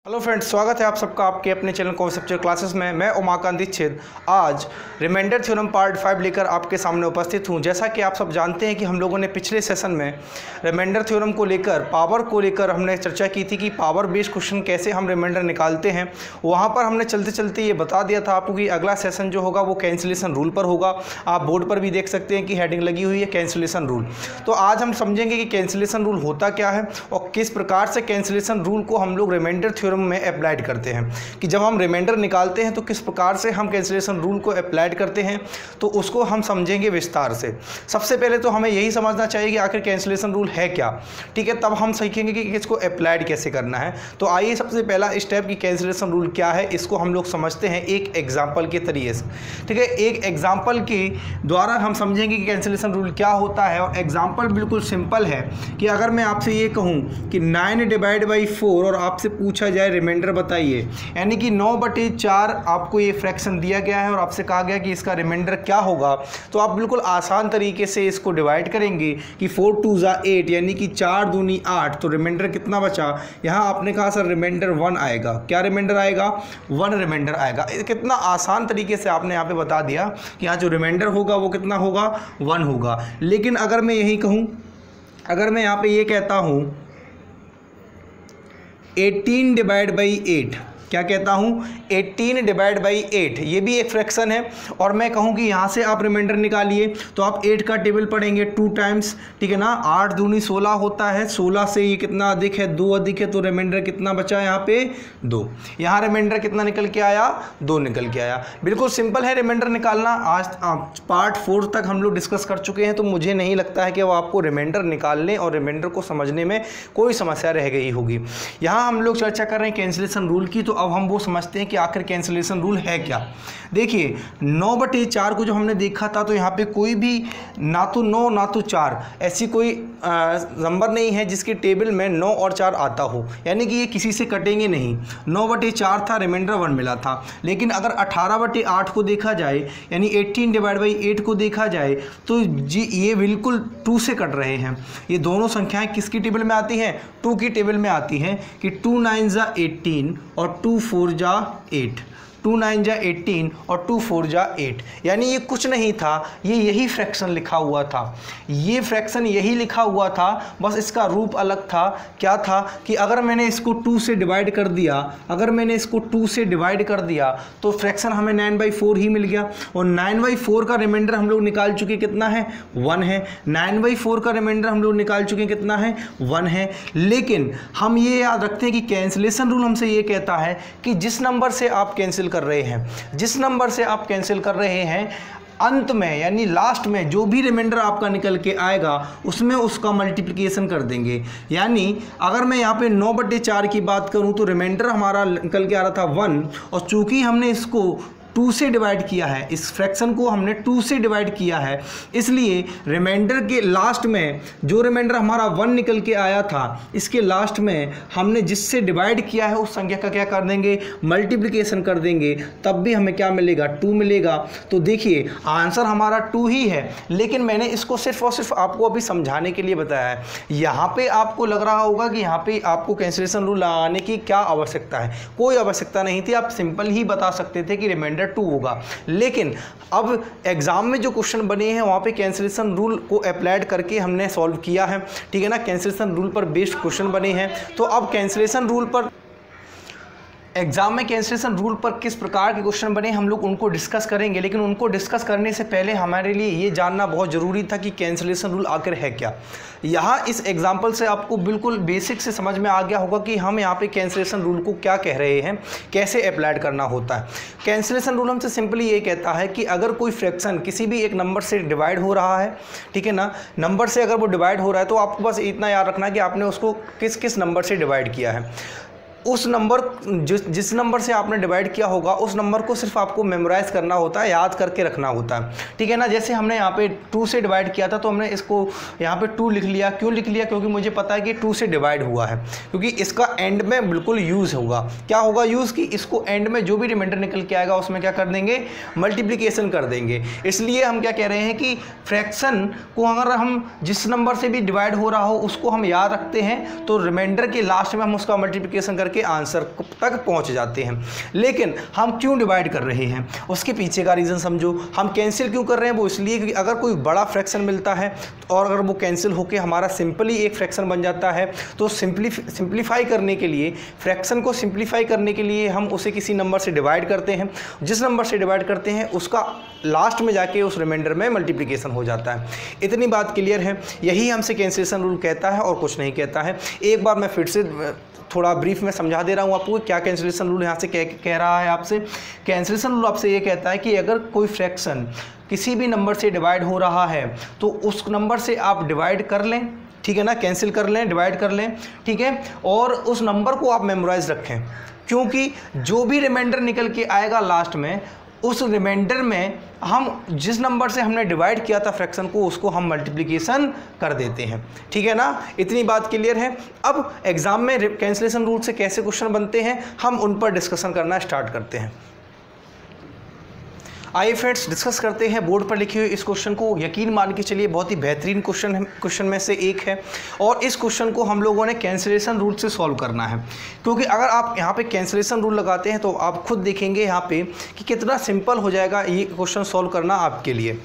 Hello friends, स्वागत है आप सबका आपके अपने चैनल कॉन्सेप्चुअल क्लासेस में। मैं उमाकांत दीक्षित आज रिमाइंडर थ्योरम पार्ट 5 लेकर आपके सामने उपस्थित हूं। जैसा कि आप सब जानते हैं कि हम लोगों ने पिछले सेशन में रिमाइंडर थ्योरम को लेकर पावर को लेकर हमने चर्चा की थी कि पावर बेस्ड क्वेश्चन कैसे हम रिमाइंडर निकालते हैं। वहाँ पर हमने चलते चलते ये बता दिया था आपको कि अगला सेशन जो होगा वो कैंसिलेशन रूल पर होगा। आप बोर्ड पर भी देख सकते हैं कि हेडिंग लगी हुई है कैंसिलेशन रूल। तो आज हम समझेंगे कि कैंसिलेशन रूल होता क्या है और किस प्रकार से कैंसिलेशन रूल को हम लोग रिमाइंडर थ्योरम में अप्लाइड करते हैं, कि जब हम रिमाइंडर निकालते हैं तो किस प्रकार से हम कैंसिलेशन रूल को अप्लाइड करते हैं, तो उसको हम समझेंगे विस्तार से। सबसे पहले तो हमें यही समझना चाहिए कि आखिर कैंसिलेशन रूल है क्या, ठीक है। तब हम सीखेंगे कि इसको अप्लाइड कैसे करना है। तो आइए सबसे पहला स्टेप कि कैंसिलेशन रूल क्या है इसको हम लोग समझते हैं एक एग्जाम्पल के तरीके से, ठीक है। एक एग्जाम्पल के द्वारा हम समझेंगे कि कैंसिलेशन रूल क्या होता है। और एग्जाम्पल बिल्कुल सिंपल है कि अगर मैं आपसे ये कहूँ कि 9/4 और आपसे पूछा जाए रिमाइंडर बताइए, यानी कि 9/4 आपको ये फ्रैक्शन दिया गया है और आपसे कहा गया कि इसका रिमाइंडर क्या होगा, तो आप बिल्कुल आसान तरीके से इसको डिवाइड करेंगे कि 4 2 8 यानी कि 4 दूनी 8। तो रिमाइंडर कितना बचा? यहाँ आपने कहा सर रिमाइंडर 1 आएगा। क्या रिमाइंडर आएगा? 1 रिमाइंडर आएगा। कितना आसान तरीके से आपने यहाँ पे बता दिया कि यहाँ जो रिमाइंडर होगा वो कितना होगा? 1 होगा। लेकिन अगर मैं यही कहूँ, अगर मैं यहाँ पे ये कहता हूँ 18/8, क्या कहता हूँ? 18/8, ये भी एक फ्रैक्शन है। और मैं कहूँ कि यहाँ से आप रिमाइंडर निकालिए, तो आप 8 का टेबल पढ़ेंगे 2 टाइम्स, ठीक है ना। 8 दूनी 16 होता है, 16 से ये कितना अधिक है? 2 अधिक है, तो रिमाइंडर कितना बचा यहाँ पे? 2। यहाँ रिमाइंडर कितना निकल के आया? 2 निकल के आया। बिल्कुल सिंपल है रिमाइंडर निकालना। आज पार्ट 4 तक हम लोग डिस्कस कर चुके हैं, तो मुझे नहीं लगता है कि वो आपको रिमाइंडर निकालने और रिमाइंडर को समझने में कोई समस्या रह गई होगी। यहाँ हम लोग चर्चा कर रहे हैं कैंसिलेशन रूल की, तो अब हम वो समझते हैं कि आखिर कैंसिलेशन रूल है क्या। देखिए 9/4 को जो हमने देखा था, तो यहाँ पे कोई भी ना तो 9 ना तो 4 ऐसी कोई नंबर नहीं है जिसके टेबल में 9 और 4 आता हो, यानी कि ये किसी से कटेंगे नहीं। 9/4 था, रिमाइंडर 1 मिला था। लेकिन अगर 18/8 को देखा जाए, यानी 18/8 को देखा जाए, तो जी ये बिल्कुल 2 से कट रहे हैं। ये दोनों संख्याएं किसकी टेबल में आती हैं? 2 की टेबल में आती हैं कि 2 9 जा 18 और 2 4 जा 8। 2 9 जा 18 और 2 4 जा 8, यानी ये कुछ नहीं था, ये यही फ्रैक्शन लिखा हुआ था। ये फ्रैक्शन यही लिखा हुआ था, बस इसका रूप अलग था। क्या था कि अगर मैंने इसको 2 से डिवाइड कर दिया, अगर मैंने इसको 2 से डिवाइड कर दिया, तो फ्रैक्शन हमें 9/4 ही मिल गया। और 9/4 का रिमाइंडर हम लोग निकाल चुके, कितना है? 1 है। 9/4 का रिमाइंडर हम लोग निकाल चुके, कितना है? 1 है। लेकिन हम ये याद रखते हैं कि कैंसिलेशन रूल हमसे ये कहता है कि जिस नंबर से आप कैंसिल कर रहे हैं, जिस नंबर से आप कैंसिल कर रहे हैं, अंत में यानी लास्ट में जो भी रिमाइंडर आपका निकल के आएगा उसमें उसका मल्टीप्लिकेशन कर देंगे। यानी अगर मैं यहाँ पे 9/4 की बात करूँ, तो रिमाइंडर हमारा निकल के आ रहा था 1, और चूंकि हमने इसको 2 से डिवाइड किया है, इस फ्रैक्शन को हमने 2 से डिवाइड किया है, इसलिए रिमाइंडर के लास्ट में जो रिमाइंडर हमारा 1 निकल के आया था, इसके लास्ट में हमने जिससे डिवाइड किया है उस संख्या का क्या कर देंगे? मल्टीप्लिकेशन कर देंगे। तब भी हमें क्या मिलेगा? 2 मिलेगा। तो देखिए आंसर हमारा 2 ही है, लेकिन मैंने इसको सिर्फ और सिर्फ आपको अभी समझाने के लिए बताया है। यहाँ पे आपको लग रहा होगा कि यहाँ पे आपको कैंसिलेशन रूल लगाने की क्या आवश्यकता है। कोई आवश्यकता नहीं थी, आप सिंपल ही बता सकते थे कि रिमाइंडर 2 होगा। लेकिन अब एग्जाम में जो क्वेश्चन बने हैं वहां पे कैंसिलेशन रूल को अप्लाइड करके हमने सॉल्व किया है, ठीक है ना। कैंसिलेशन रूल पर बेस्ड क्वेश्चन बने हैं। तो अब कैंसिलेशन रूल पर एग्जाम में कैंसिलेशन रूल पर किस प्रकार के क्वेश्चन बने हम लोग उनको डिस्कस करेंगे। लेकिन उनको डिस्कस करने से पहले हमारे लिए ये जानना बहुत ज़रूरी था कि कैंसिलेशन रूल आखिर है क्या। यहाँ इस एग्जाम्पल से आपको बिल्कुल बेसिक से समझ में आ गया होगा कि हम यहाँ पे कैंसिलेशन रूल को क्या कह रहे हैं, कैसे अप्लाइड करना होता है। कैंसिलेशन रूल हमसे सिंपली ये कहता है कि अगर कोई फ्रैक्शन किसी भी एक नंबर से डिवाइड हो रहा है, ठीक है ना, नंबर से अगर वो डिवाइड हो रहा है, तो आपको बस इतना याद रखना कि आपने उसको किस किस नंबर से डिवाइड किया है। उस नंबर जिस नंबर से आपने डिवाइड किया होगा उस नंबर को सिर्फ आपको मेमोराइज करना होता है, याद करके रखना होता है, ठीक है ना। जैसे हमने यहाँ पे 2 से डिवाइड किया था, तो हमने इसको यहाँ पे 2 लिख लिया। क्यों लिख लिया? क्योंकि मुझे पता है कि 2 से डिवाइड हुआ है, क्योंकि इसका एंड में बिल्कुल यूज़ होगा। क्या होगा यूज़? कि इसको एंड में जो भी रिमाइंडर निकल के आएगा उसमें क्या कर देंगे? मल्टीप्लिकेशन कर देंगे। इसलिए हम क्या कह रहे हैं कि फ्रैक्शन को अगर हम जिस नंबर से भी डिवाइड हो रहा हो उसको हम याद रखते हैं, तो रिमाइंडर के लास्ट में हम उसका मल्टीप्लिकेशन करके के आंसर तक पहुंच जाते हैं। लेकिन हम क्यों डिवाइड कर रहे हैं, उसके पीछे का रीज़न समझो। हम कैंसिल क्यों कर रहे हैं, वो इसलिए कि अगर कोई बड़ा फ्रैक्शन मिलता है और अगर वो कैंसिल होकर हमारा सिंपली एक फ्रैक्शन बन जाता है, तो सिंप्लीफाई करने के लिए, फ्रैक्शन को सिंप्लीफाई करने के लिए हम उसे किसी नंबर से डिवाइड करते हैं। जिस नंबर से डिवाइड करते हैं उसका लास्ट में जाके उस रिमाइंडर में मल्टीप्लिकेशन हो जाता है। इतनी बात क्लियर है। यही हमसे कैंसिलेशन रूल कहता है और कुछ नहीं कहता है। एक बार मैं फिर से थोड़ा ब्रीफ में समझा दे रहा हूँ आपको क्या कैंसिलेशन रूल यहाँ से कह रहा है आपसे। कैंसिलेशन रूल आपसे ये कहता है कि अगर कोई फ्रैक्शन किसी भी नंबर से डिवाइड हो रहा है तो उस नंबर से आप डिवाइड कर लें, ठीक है ना, कैंसिल कर लें, डिवाइड कर लें, ठीक है, और उस नंबर को आप मेमोराइज रखें, क्योंकि जो भी रिमाइंडर निकल के आएगा लास्ट में, उस रिमाइंडर में हम जिस नंबर से हमने डिवाइड किया था फ्रैक्शन को, उसको हम मल्टीप्लिकेशन कर देते हैं, ठीक है ना। इतनी बात क्लियर है। अब एग्जाम में कैंसिलेशन रूल से कैसे क्वेश्चन बनते हैं हम उन पर डिस्कशन करना स्टार्ट करते हैं। आइए फ्रेंड्स डिस्कस करते हैं बोर्ड पर लिखे हुए इस क्वेश्चन को। यकीन मान के चलिए बहुत ही बेहतरीन क्वेश्चन में से एक है और इस क्वेश्चन को हम लोगों ने कैंसिलेशन रूल से सॉल्व करना है, क्योंकि अगर आप यहाँ पे कैंसिलेशन रूल लगाते हैं तो आप खुद देखेंगे यहाँ पे कि कितना सिंपल हो जाएगा ये क्वेश्चन सॉल्व करना आपके लिए।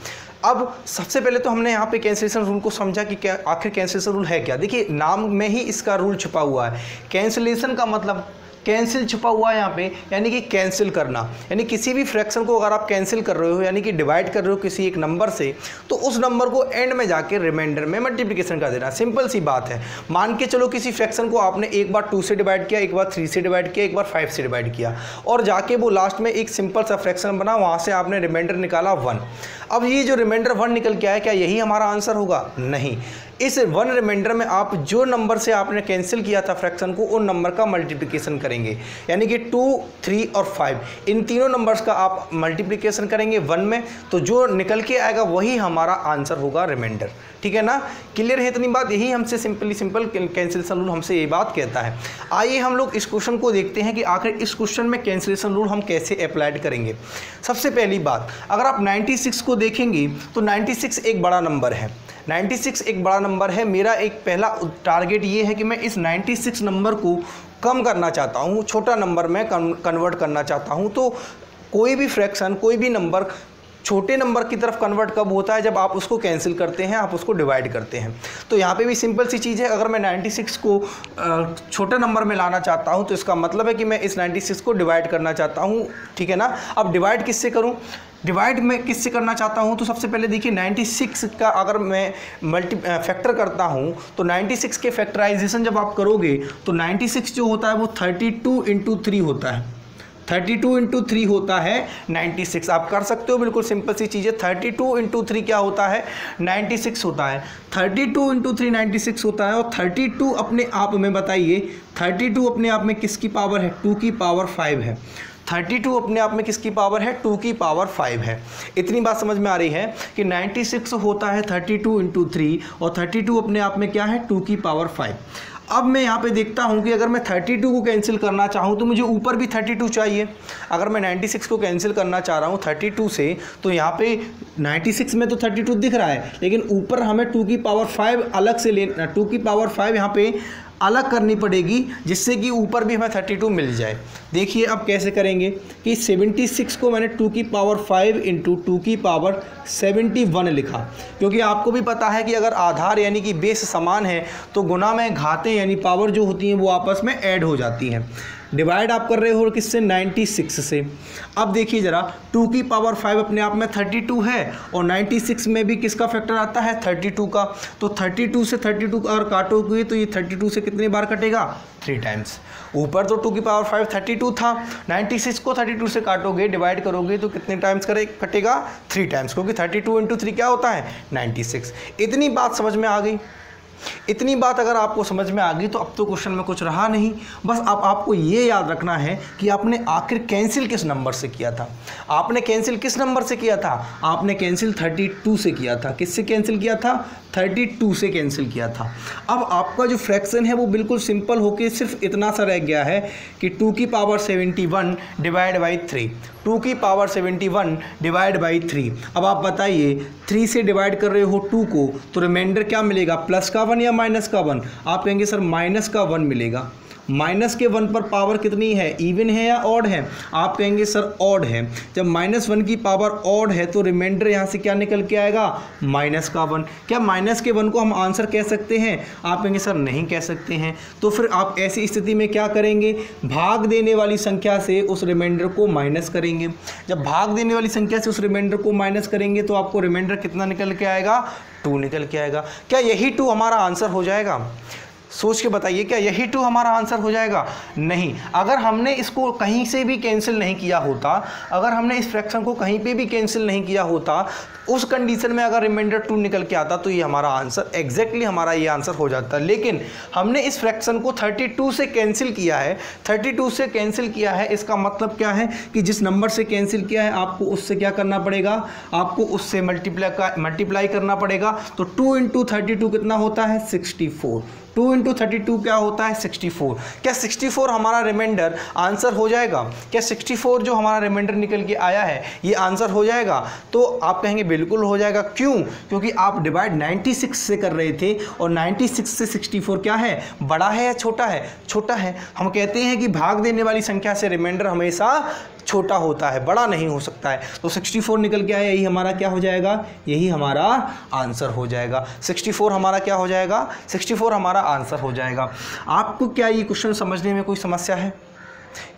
अब सबसे पहले तो हमने यहाँ पे कैंसिलेशन रूल को समझा कि क्या आखिर कैंसिलेशन रूल है क्या। देखिए नाम में ही इसका रूल छुपा हुआ है। कैंसिलेशन का मतलब कैंसिल छुपा हुआ है यहाँ पे, यानी कि कैंसिल करना, यानी किसी भी फ्रैक्शन को अगर आप कैंसिल कर रहे हो यानी कि डिवाइड कर रहे हो किसी एक नंबर से, तो उस नंबर को एंड में जाके रिमाइंडर में मल्टीप्लिकेशन कर देना। सिंपल सी बात है। मान के चलो किसी फ्रैक्शन को आपने एक बार 2 से डिवाइड किया, एक बार 3 से डिवाइड किया, एक बार 5 से डिवाइड किया और जाके वो लास्ट में एक सिंपल सा फ्रैक्शन बना, वहाँ से आपने रिमाइंडर निकाला 1। अब ये जो रिमाइंडर 1 निकल के आया, क्या यही हमारा आंसर होगा? नहीं। इस 1 रिमाइंडर में आप जो नंबर से आपने कैंसिल किया था फ्रैक्शन को, उन नंबर का मल्टीप्लिकेशन करेंगे, यानी कि 2, 3 और 5 इन तीनों नंबर्स का आप मल्टीप्लिकेशन करेंगे 1 में, तो जो निकल के आएगा वही हमारा आंसर होगा रिमाइंडर, ठीक है ना। क्लियर है इतनी बात। यही हमसे सिंपल कैंसिलेशन रूल हमसे ये बात कहता है। आइए हम लोग इस क्वेश्चन को देखते हैं कि आखिर इस क्वेश्चन में कैंसिलेशन रूल हम कैसे अप्लाइड करेंगे। सबसे पहली बात, अगर आप 96 को देखेंगे तो 96 एक बड़ा नंबर है। 96 एक बड़ा नंबर है। मेरा एक पहला टारगेट ये है कि मैं इस 96 नंबर को कम करना चाहता हूँ, छोटा नंबर में कन्वर्ट करना चाहता हूँ। तो कोई भी फ्रैक्शन, कोई भी नंबर छोटे नंबर की तरफ कन्वर्ट कब होता है? जब आप उसको कैंसिल करते हैं, आप उसको डिवाइड करते हैं। तो यहाँ पे भी सिंपल सी चीज़ है। अगर मैं 96 को छोटे नंबर में लाना चाहता हूँ तो इसका मतलब है कि मैं इस 96 को डिवाइड करना चाहता हूँ, ठीक है ना। अब डिवाइड किससे करूँ? डिवाइड मैं किससे करना चाहता हूँ? तो सबसे पहले देखिए 96 का अगर मैं फैक्टर करता हूँ तो 96 के फैक्टराइजेशन जब आप करोगे तो 96 जो होता है वो 32 × 3 होता है। 32 × 3 होता है 96। आप कर सकते हो, बिल्कुल सिंपल सी चीज़ है। 32 × 3 क्या होता है? 96 होता है। 32 × 3 96 होता है। और 32 अपने आप में बताइए, 32 अपने आप में किसकी पावर है? 2 की पावर 5 है। 32 अपने आप में किसकी पावर है? 2 की पावर 5 है। इतनी बात समझ में आ रही है कि 96 होता है 32 × 3 और 32 अपने आप में क्या है? 2 की पावर 5। अब मैं यहाँ पे देखता हूँ कि अगर मैं 32 को कैंसिल करना चाहूँ तो मुझे ऊपर भी 32 चाहिए। अगर मैं 96 को कैंसिल करना चाह रहा हूँ 32 से, तो यहाँ पे 96 में तो 32 दिख रहा है, लेकिन ऊपर हमें 2 की पावर 5 अलग से लेना, 2 की पावर 5 यहाँ पे अलग करनी पड़ेगी, जिससे कि ऊपर भी हमें 32 मिल जाए। देखिए अब कैसे करेंगे कि 76 को मैंने 2 की पावर 5 × 2 की पावर 71 लिखा, क्योंकि आपको भी पता है कि अगर आधार यानी कि बेस समान है तो गुना में घातें यानी पावर जो होती हैं वो आपस में ऐड हो जाती हैं। डिवाइड आप कर रहे हो किससे? 96 से। अब देखिए ज़रा, 2 की पावर 5 अपने आप में 32 है और 96 में भी किसका फैक्टर आता है? 32 का। तो 32 से 32 अगर काटोगे तो ये 32 से कितनी बार कटेगा? 3 टाइम्स। ऊपर तो 2 की पावर 5 32 था, 96 को 32 से काटोगे, डिवाइड करोगे तो कितने टाइम्स कटेगा? 3 टाइम्स, क्योंकि 32 × 3 क्या होता है? 96। इतनी बात समझ में आ गई। इतनी बात अगर आपको समझ में आ गई तो अब तो क्वेश्चन में कुछ रहा नहीं। बस अब आपको ये याद रखना है कि आपने आखिर कैंसिल किस नंबर से किया था। आपने कैंसिल किस नंबर से किया था? आपने कैंसिल 32 से किया था। किससे कैंसिल किया था? 32 से कैंसिल किया था। अब आपका जो फ्रैक्शन है वो बिल्कुल सिंपल होके सिर्फ इतना सा रह गया है कि 2 की पावर 71 डिवाइड बाई 3। 2 की पावर 71 डिवाइड बाई 3। अब आप बताइए, 3 से डिवाइड कर रहे हो 2 को, तो रिमाइंडर क्या मिलेगा? प्लस का 1 या माइनस का 1? आप कहेंगे सर माइनस का 1 मिलेगा। माइनस के 1 पर पावर कितनी है, इवन है या ऑड है? आप कहेंगे सर ऑड है। जब -1 की पावर ऑड है तो रिमाइंडर यहाँ से क्या निकल के आएगा, माइनस का 1। क्या माइनस के 1 को हम आंसर कह सकते हैं? आप कहेंगे सर नहीं कह सकते हैं। तो फिर आप ऐसी स्थिति में क्या करेंगे, भाग देने वाली संख्या से उस रिमाइंडर को माइनस करेंगे। जब भाग देने वाली संख्या से उस रिमाइंडर को माइनस करेंगे तो आपको रिमाइंडर कितना निकल के आएगा, 2 निकल के आएगा। क्या यही 2 हमारा आंसर हो जाएगा? सोच के बताइए, क्या यही 2 हमारा आंसर हो जाएगा? नहीं। अगर हमने इसको कहीं से भी कैंसिल नहीं किया होता, अगर हमने इस फ्रैक्शन को कहीं पे भी कैंसिल नहीं किया होता, उस कंडीशन में अगर रिमाइंडर 2 निकल के आता तो ये हमारा आंसर एग्जैक्टली हमारा ये आंसर हो जाता। लेकिन हमने इस फ्रैक्शन को 32 से कैंसिल किया है। 32 से कैंसिल किया है, इसका मतलब क्या है कि जिस नंबर से कैंसिल किया है आपको उससे क्या करना पड़ेगा, आपको उससे मल्टीप्लाई करना पड़ेगा। तो 2 × 32 कितना होता है, 64। 2 × 32 क्या होता है, 64। क्या 64 हमारा रिमाइंडर आंसर हो जाएगा? क्या 64 जो हमारा रिमाइंडर निकल के आया है ये आंसर हो जाएगा? तो आप कहेंगे बिल्कुल हो जाएगा। क्यों? क्योंकि आप डिवाइड 96 से कर रहे थे और 96 से 64 क्या है, बड़ा है या छोटा है? छोटा है। हम कहते हैं कि भाग देने वाली संख्या से रिमाइंडर हमेशा छोटा होता है, बड़ा नहीं हो सकता है। तो 64 निकल के आया, यही हमारा क्या हो जाएगा, यही हमारा आंसर हो जाएगा। 64 हमारा क्या हो जाएगा, 64 हमारा आंसर हो जाएगा। आपको क्या ये क्वेश्चन समझने में कोई समस्या है?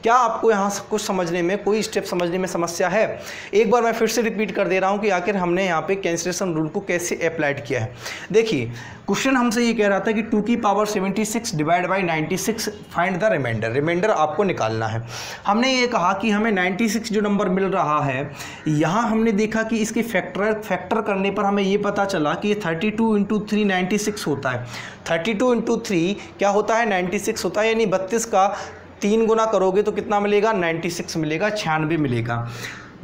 क्या आपको यहाँ कुछ समझने में, कोई स्टेप समझने में समस्या है? एक बार मैं फिर से रिपीट कर दे रहा हूँ कि आखिर हमने यहाँ पे कैंसिलेशन रूल को कैसे अप्लाइड किया है। देखिए, क्वेश्चन हमसे ये कह रहा था कि 2 की power 76 divide by 96 find the remainder. Remainder आपको निकालना है। हमने ये कहा कि हमें 96 जो नंबर मिल रहा है, यहाँ हमने देखा कि इसके फैक्टर करने पर हमें ये पता चला कि ये 32 × 3 96 होता है। 32 × 3 क्या होता है, 96 होता है। यानी 32 का 3 गुना करोगे तो कितना मिलेगा, 96 मिलेगा, 96 मिलेगा।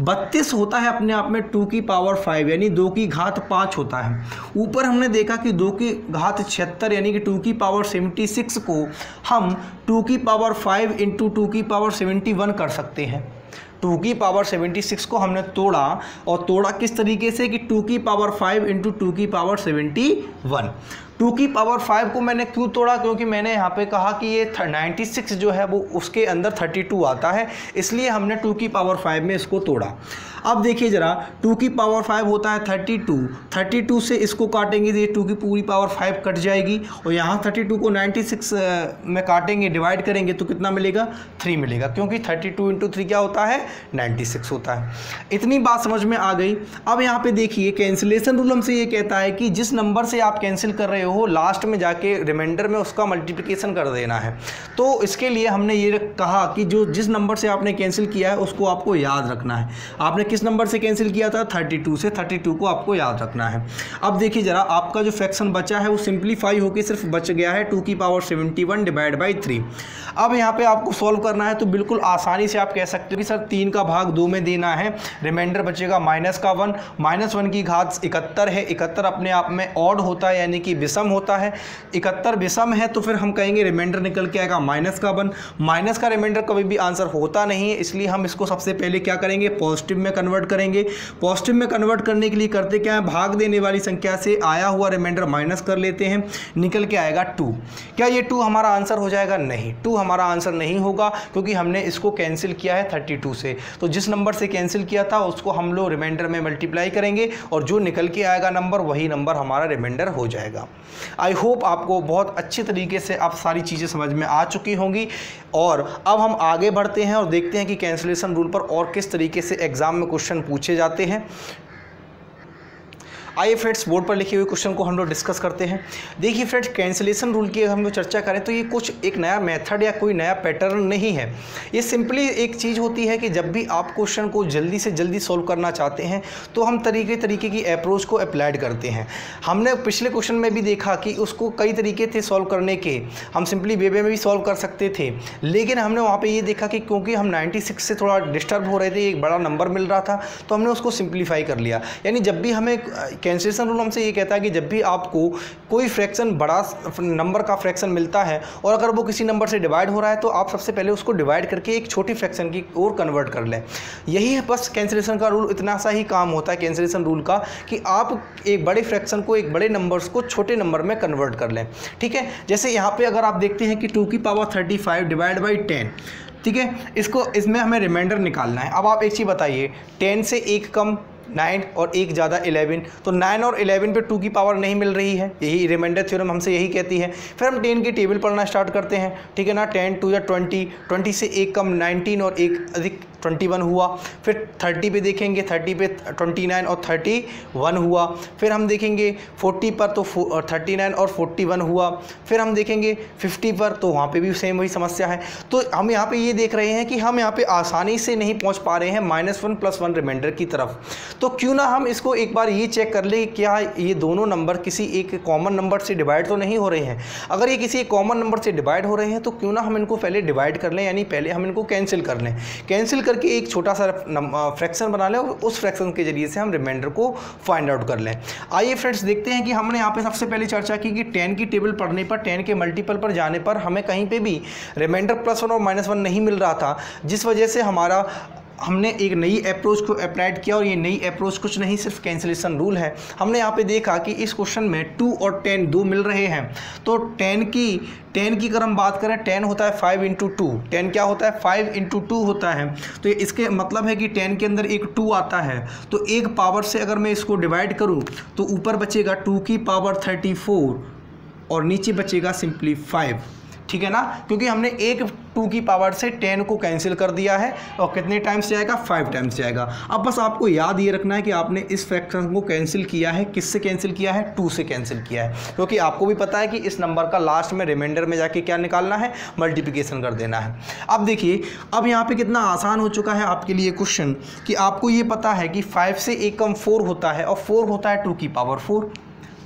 32 होता है अपने आप में 2 की पावर 5 यानी 2 की घात 5 होता है। ऊपर हमने देखा कि 2 की घात 76 यानी कि 2 की पावर 76 को हम 2 की पावर 5 × 2 की पावर 71 कर सकते हैं। 2 की पावर 76 को हमने तोड़ा, और तोड़ा किस तरीके से कि 2 की पावर 5 × 2 की पावर 71। 2 की पावर 5 को मैंने क्यों तोड़ा, क्योंकि मैंने यहाँ पे कहा कि ये 96 जो है वो उसके अंदर 32 आता है, इसलिए हमने 2 की पावर 5 में इसको तोड़ा। अब देखिए ज़रा, 2 की पावर 5 होता है 32। 32 से इसको काटेंगे तो ये 2 की पूरी पावर 5 कट जाएगी, और यहाँ 32 को 96 में काटेंगे, डिवाइड करेंगे तो कितना मिलेगा, 3 मिलेगा, क्योंकि 32 × 3 क्या होता है, 96 होता है। इतनी बात समझ में आ गई। अब यहाँ पे देखिए, कैंसिलेशन रूल हमसे ये कहता है कि जिस नंबर से आप कैंसिल कर रहे हो लास्ट में जाके रिमाइंडर में उसका मल्टीप्लिकेशन कर देना है। तो इसके लिए हमने ये कहा कि जिस नंबर से आपने कैंसिल किया है उसको आपको याद रखना है। आपने किस नंबर से कैंसिल किया था, 32 से। 32 को आपको याद रखना है। अब देखिए ज़रा, आपका जो फ्रैक्शन बचा है वो सिंप्लीफाई होकर सिर्फ बच गया है 2 की पावर 71 डिवाइड बाई 3। अब यहाँ पे आपको सॉल्व करना है, तो बिल्कुल आसानी से आप कह सकते हो कि सर 3 का भाग 2 में देना है, रिमाइंडर बचेगा -1। -1 की घात 71 है। 71 अपने आप में ऑड होता है, यानी कि विषम होता है। 71 विषम है तो फिर हम कहेंगे रिमाइंडर निकल के आएगा -1। माइनस का रिमाइंडर कभी भी आंसर होता नहीं है, इसलिए हम इसको सबसे पहले क्या करेंगे, पॉजिटिव में कन्वर्ट करेंगे। पॉजिटिव में कन्वर्ट करने के लिए करते क्या है, भाग देने वाली संख्या से आया हुआ रिमाइंडर माइनस कर लेते हैं, निकल के आएगा 2। क्या ये 2 हमारा आंसर हो जाएगा? नहीं, 2 हमारा आंसर नहीं होगा, क्योंकि हमने इसको कैंसिल किया है 32 से। तो जिस नंबर से कैंसिल किया था उसको हम लोग रिमाइंडर में मल्टीप्लाई करेंगे, और जो निकल के आएगा नंबर, वही नंबर हमारा रिमाइंडर हो जाएगा। आई होप आपको बहुत अच्छी तरीके से अब सारी चीज़ें समझ में आ चुकी होंगी। और अब हम आगे बढ़ते हैं और देखते हैं कि कैंसिलेशन रूल पर और किस तरीके से एग्जाम में क्वेश्चन पूछे जाते हैं। आइए फ्रेंड्स, बोर्ड पर लिखे हुए क्वेश्चन को हम लोग डिस्कस करते हैं। देखिए फ्रेंड्स, कैंसिलेशन रूल की हम लोग चर्चा करें तो ये कुछ एक नया मेथड या कोई नया पैटर्न नहीं है। ये सिंपली एक चीज़ होती है कि जब भी आप क्वेश्चन को जल्दी से जल्दी सॉल्व करना चाहते हैं तो हम तरीके की अप्रोच को अप्लाइड करते हैं। हमने पिछले क्वेश्चन में भी देखा कि उसको कई तरीके थे सॉल्व करने के। हम सिंपली वे में भी सॉल्व कर सकते थे, लेकिन हमने वहाँ पर ये देखा कि क्योंकि हम 96 से थोड़ा डिस्टर्ब हो रहे थे, एक बड़ा नंबर मिल रहा था, तो हमने उसको सिंप्लीफाई कर लिया। यानी जब भी हमें कैंसिलेशन रूल हमसे ये कहता है कि जब भी आपको कोई फ्रैक्शन बड़ा नंबर का फ्रैक्शन मिलता है और अगर वो किसी नंबर से डिवाइड हो रहा है तो आप सबसे पहले उसको डिवाइड करके एक छोटी फ्रैक्शन की ओर कन्वर्ट कर लें। यही है बस कैंसिलेशन का रूल, इतना सा ही काम होता है कैंसिलेशन रूल का कि आप एक बड़े फ्रैक्शन को, एक बड़े नंबर्स को छोटे नंबर में कन्वर्ट कर लें। ठीक है, जैसे यहाँ पे अगर आप देखते हैं कि 2 की पावर 35 डिवाइड बाई 10, ठीक है, इसमें हमें रिमाइंडर निकालना है। अब आप एक चीज़ बताइए, 10 से 1 कम 9 और 1 ज़्यादा 11, तो 9 और 11 पे 2 की पावर नहीं मिल रही है, यही रिमाइंडर थ्योरम हमसे यही कहती है। फिर हम 10 की टेबल पढ़ना स्टार्ट करते हैं, ठीक है ना। 10 2 या 20, 20 से 1 कम 19 और 1 अधिक 21 हुआ। फिर 30 पे देखेंगे, 30 पे 29 और 31 हुआ। फिर हम देखेंगे 40 पर तो 39 और 41 हुआ। फिर हम देखेंगे 50 पर, तो वहाँ पे भी सेम वही समस्या है। तो हम यहाँ पे ये देख रहे हैं कि हम यहाँ पे आसानी से नहीं पहुँच पा रहे हैं -1 + 1 रिमाइंडर की तरफ। तो क्यों ना हम इसको एक बार ये चेक कर लें क्या ये दोनों नंबर किसी एक कॉमन नंबर से डिवाइड तो नहीं हो रहे हैं। अगर ये किसी एक कॉमन नंबर से डिवाइड हो रहे हैं तो क्यों ना हम इनको पहले डिवाइड कर लें, यानी पहले हम इनको कैंसिल कर लें। कैंसिल करके एक छोटा सा फ्रैक्शन बना लें और उस फ्रैक्शन के जरिए से हम रिमाइंडर को फाइंड आउट कर लें। आइए फ्रेंड्स देखते हैं कि हमने यहाँ पे सबसे पहले चर्चा की कि 10 की टेबल पढ़ने पर, 10 के मल्टीपल पर जाने पर हमें कहीं पे भी रिमाइंडर +1 और -1 नहीं मिल रहा था, जिस वजह से हमने एक नई अप्रोच को अप्लाइड किया। और ये नई अप्रोच कुछ नहीं, सिर्फ कैंसिलेशन रूल है। हमने यहाँ पे देखा कि इस क्वेश्चन में 2 और 10 दो मिल रहे हैं, तो 10 की अगर हम बात करें, 10 होता है 5 × 2, 10 क्या होता है 5 × 2 होता है। तो इसके मतलब है कि 10 के अंदर एक 2 आता है, तो एक पावर से अगर मैं इसको डिवाइड करूँ तो ऊपर बचेगा 2 की पावर 34 और नीचे बचेगा सिंपली 5, ठीक है ना, क्योंकि हमने एक 2 की पावर से 10 को कैंसिल कर दिया है और कितने टाइम्स जाएगा, 5 टाइम्स जाएगा। अब बस आपको याद ये रखना है कि आपने इस फ्रैक्शन को कैंसिल किया है, किससे कैंसिल किया है, 2 से कैंसिल किया है, क्योंकि आपको भी पता है कि इस नंबर का लास्ट में रिमाइंडर में जाके क्या निकालना है, मल्टीप्लिकेशन कर देना है। अब देखिए, अब यहाँ पे कितना आसान हो चुका है आपके लिए क्वेश्चन कि आपको ये पता है कि 5 से 1 कम 4 होता है और 4 होता है 2 की पावर 4,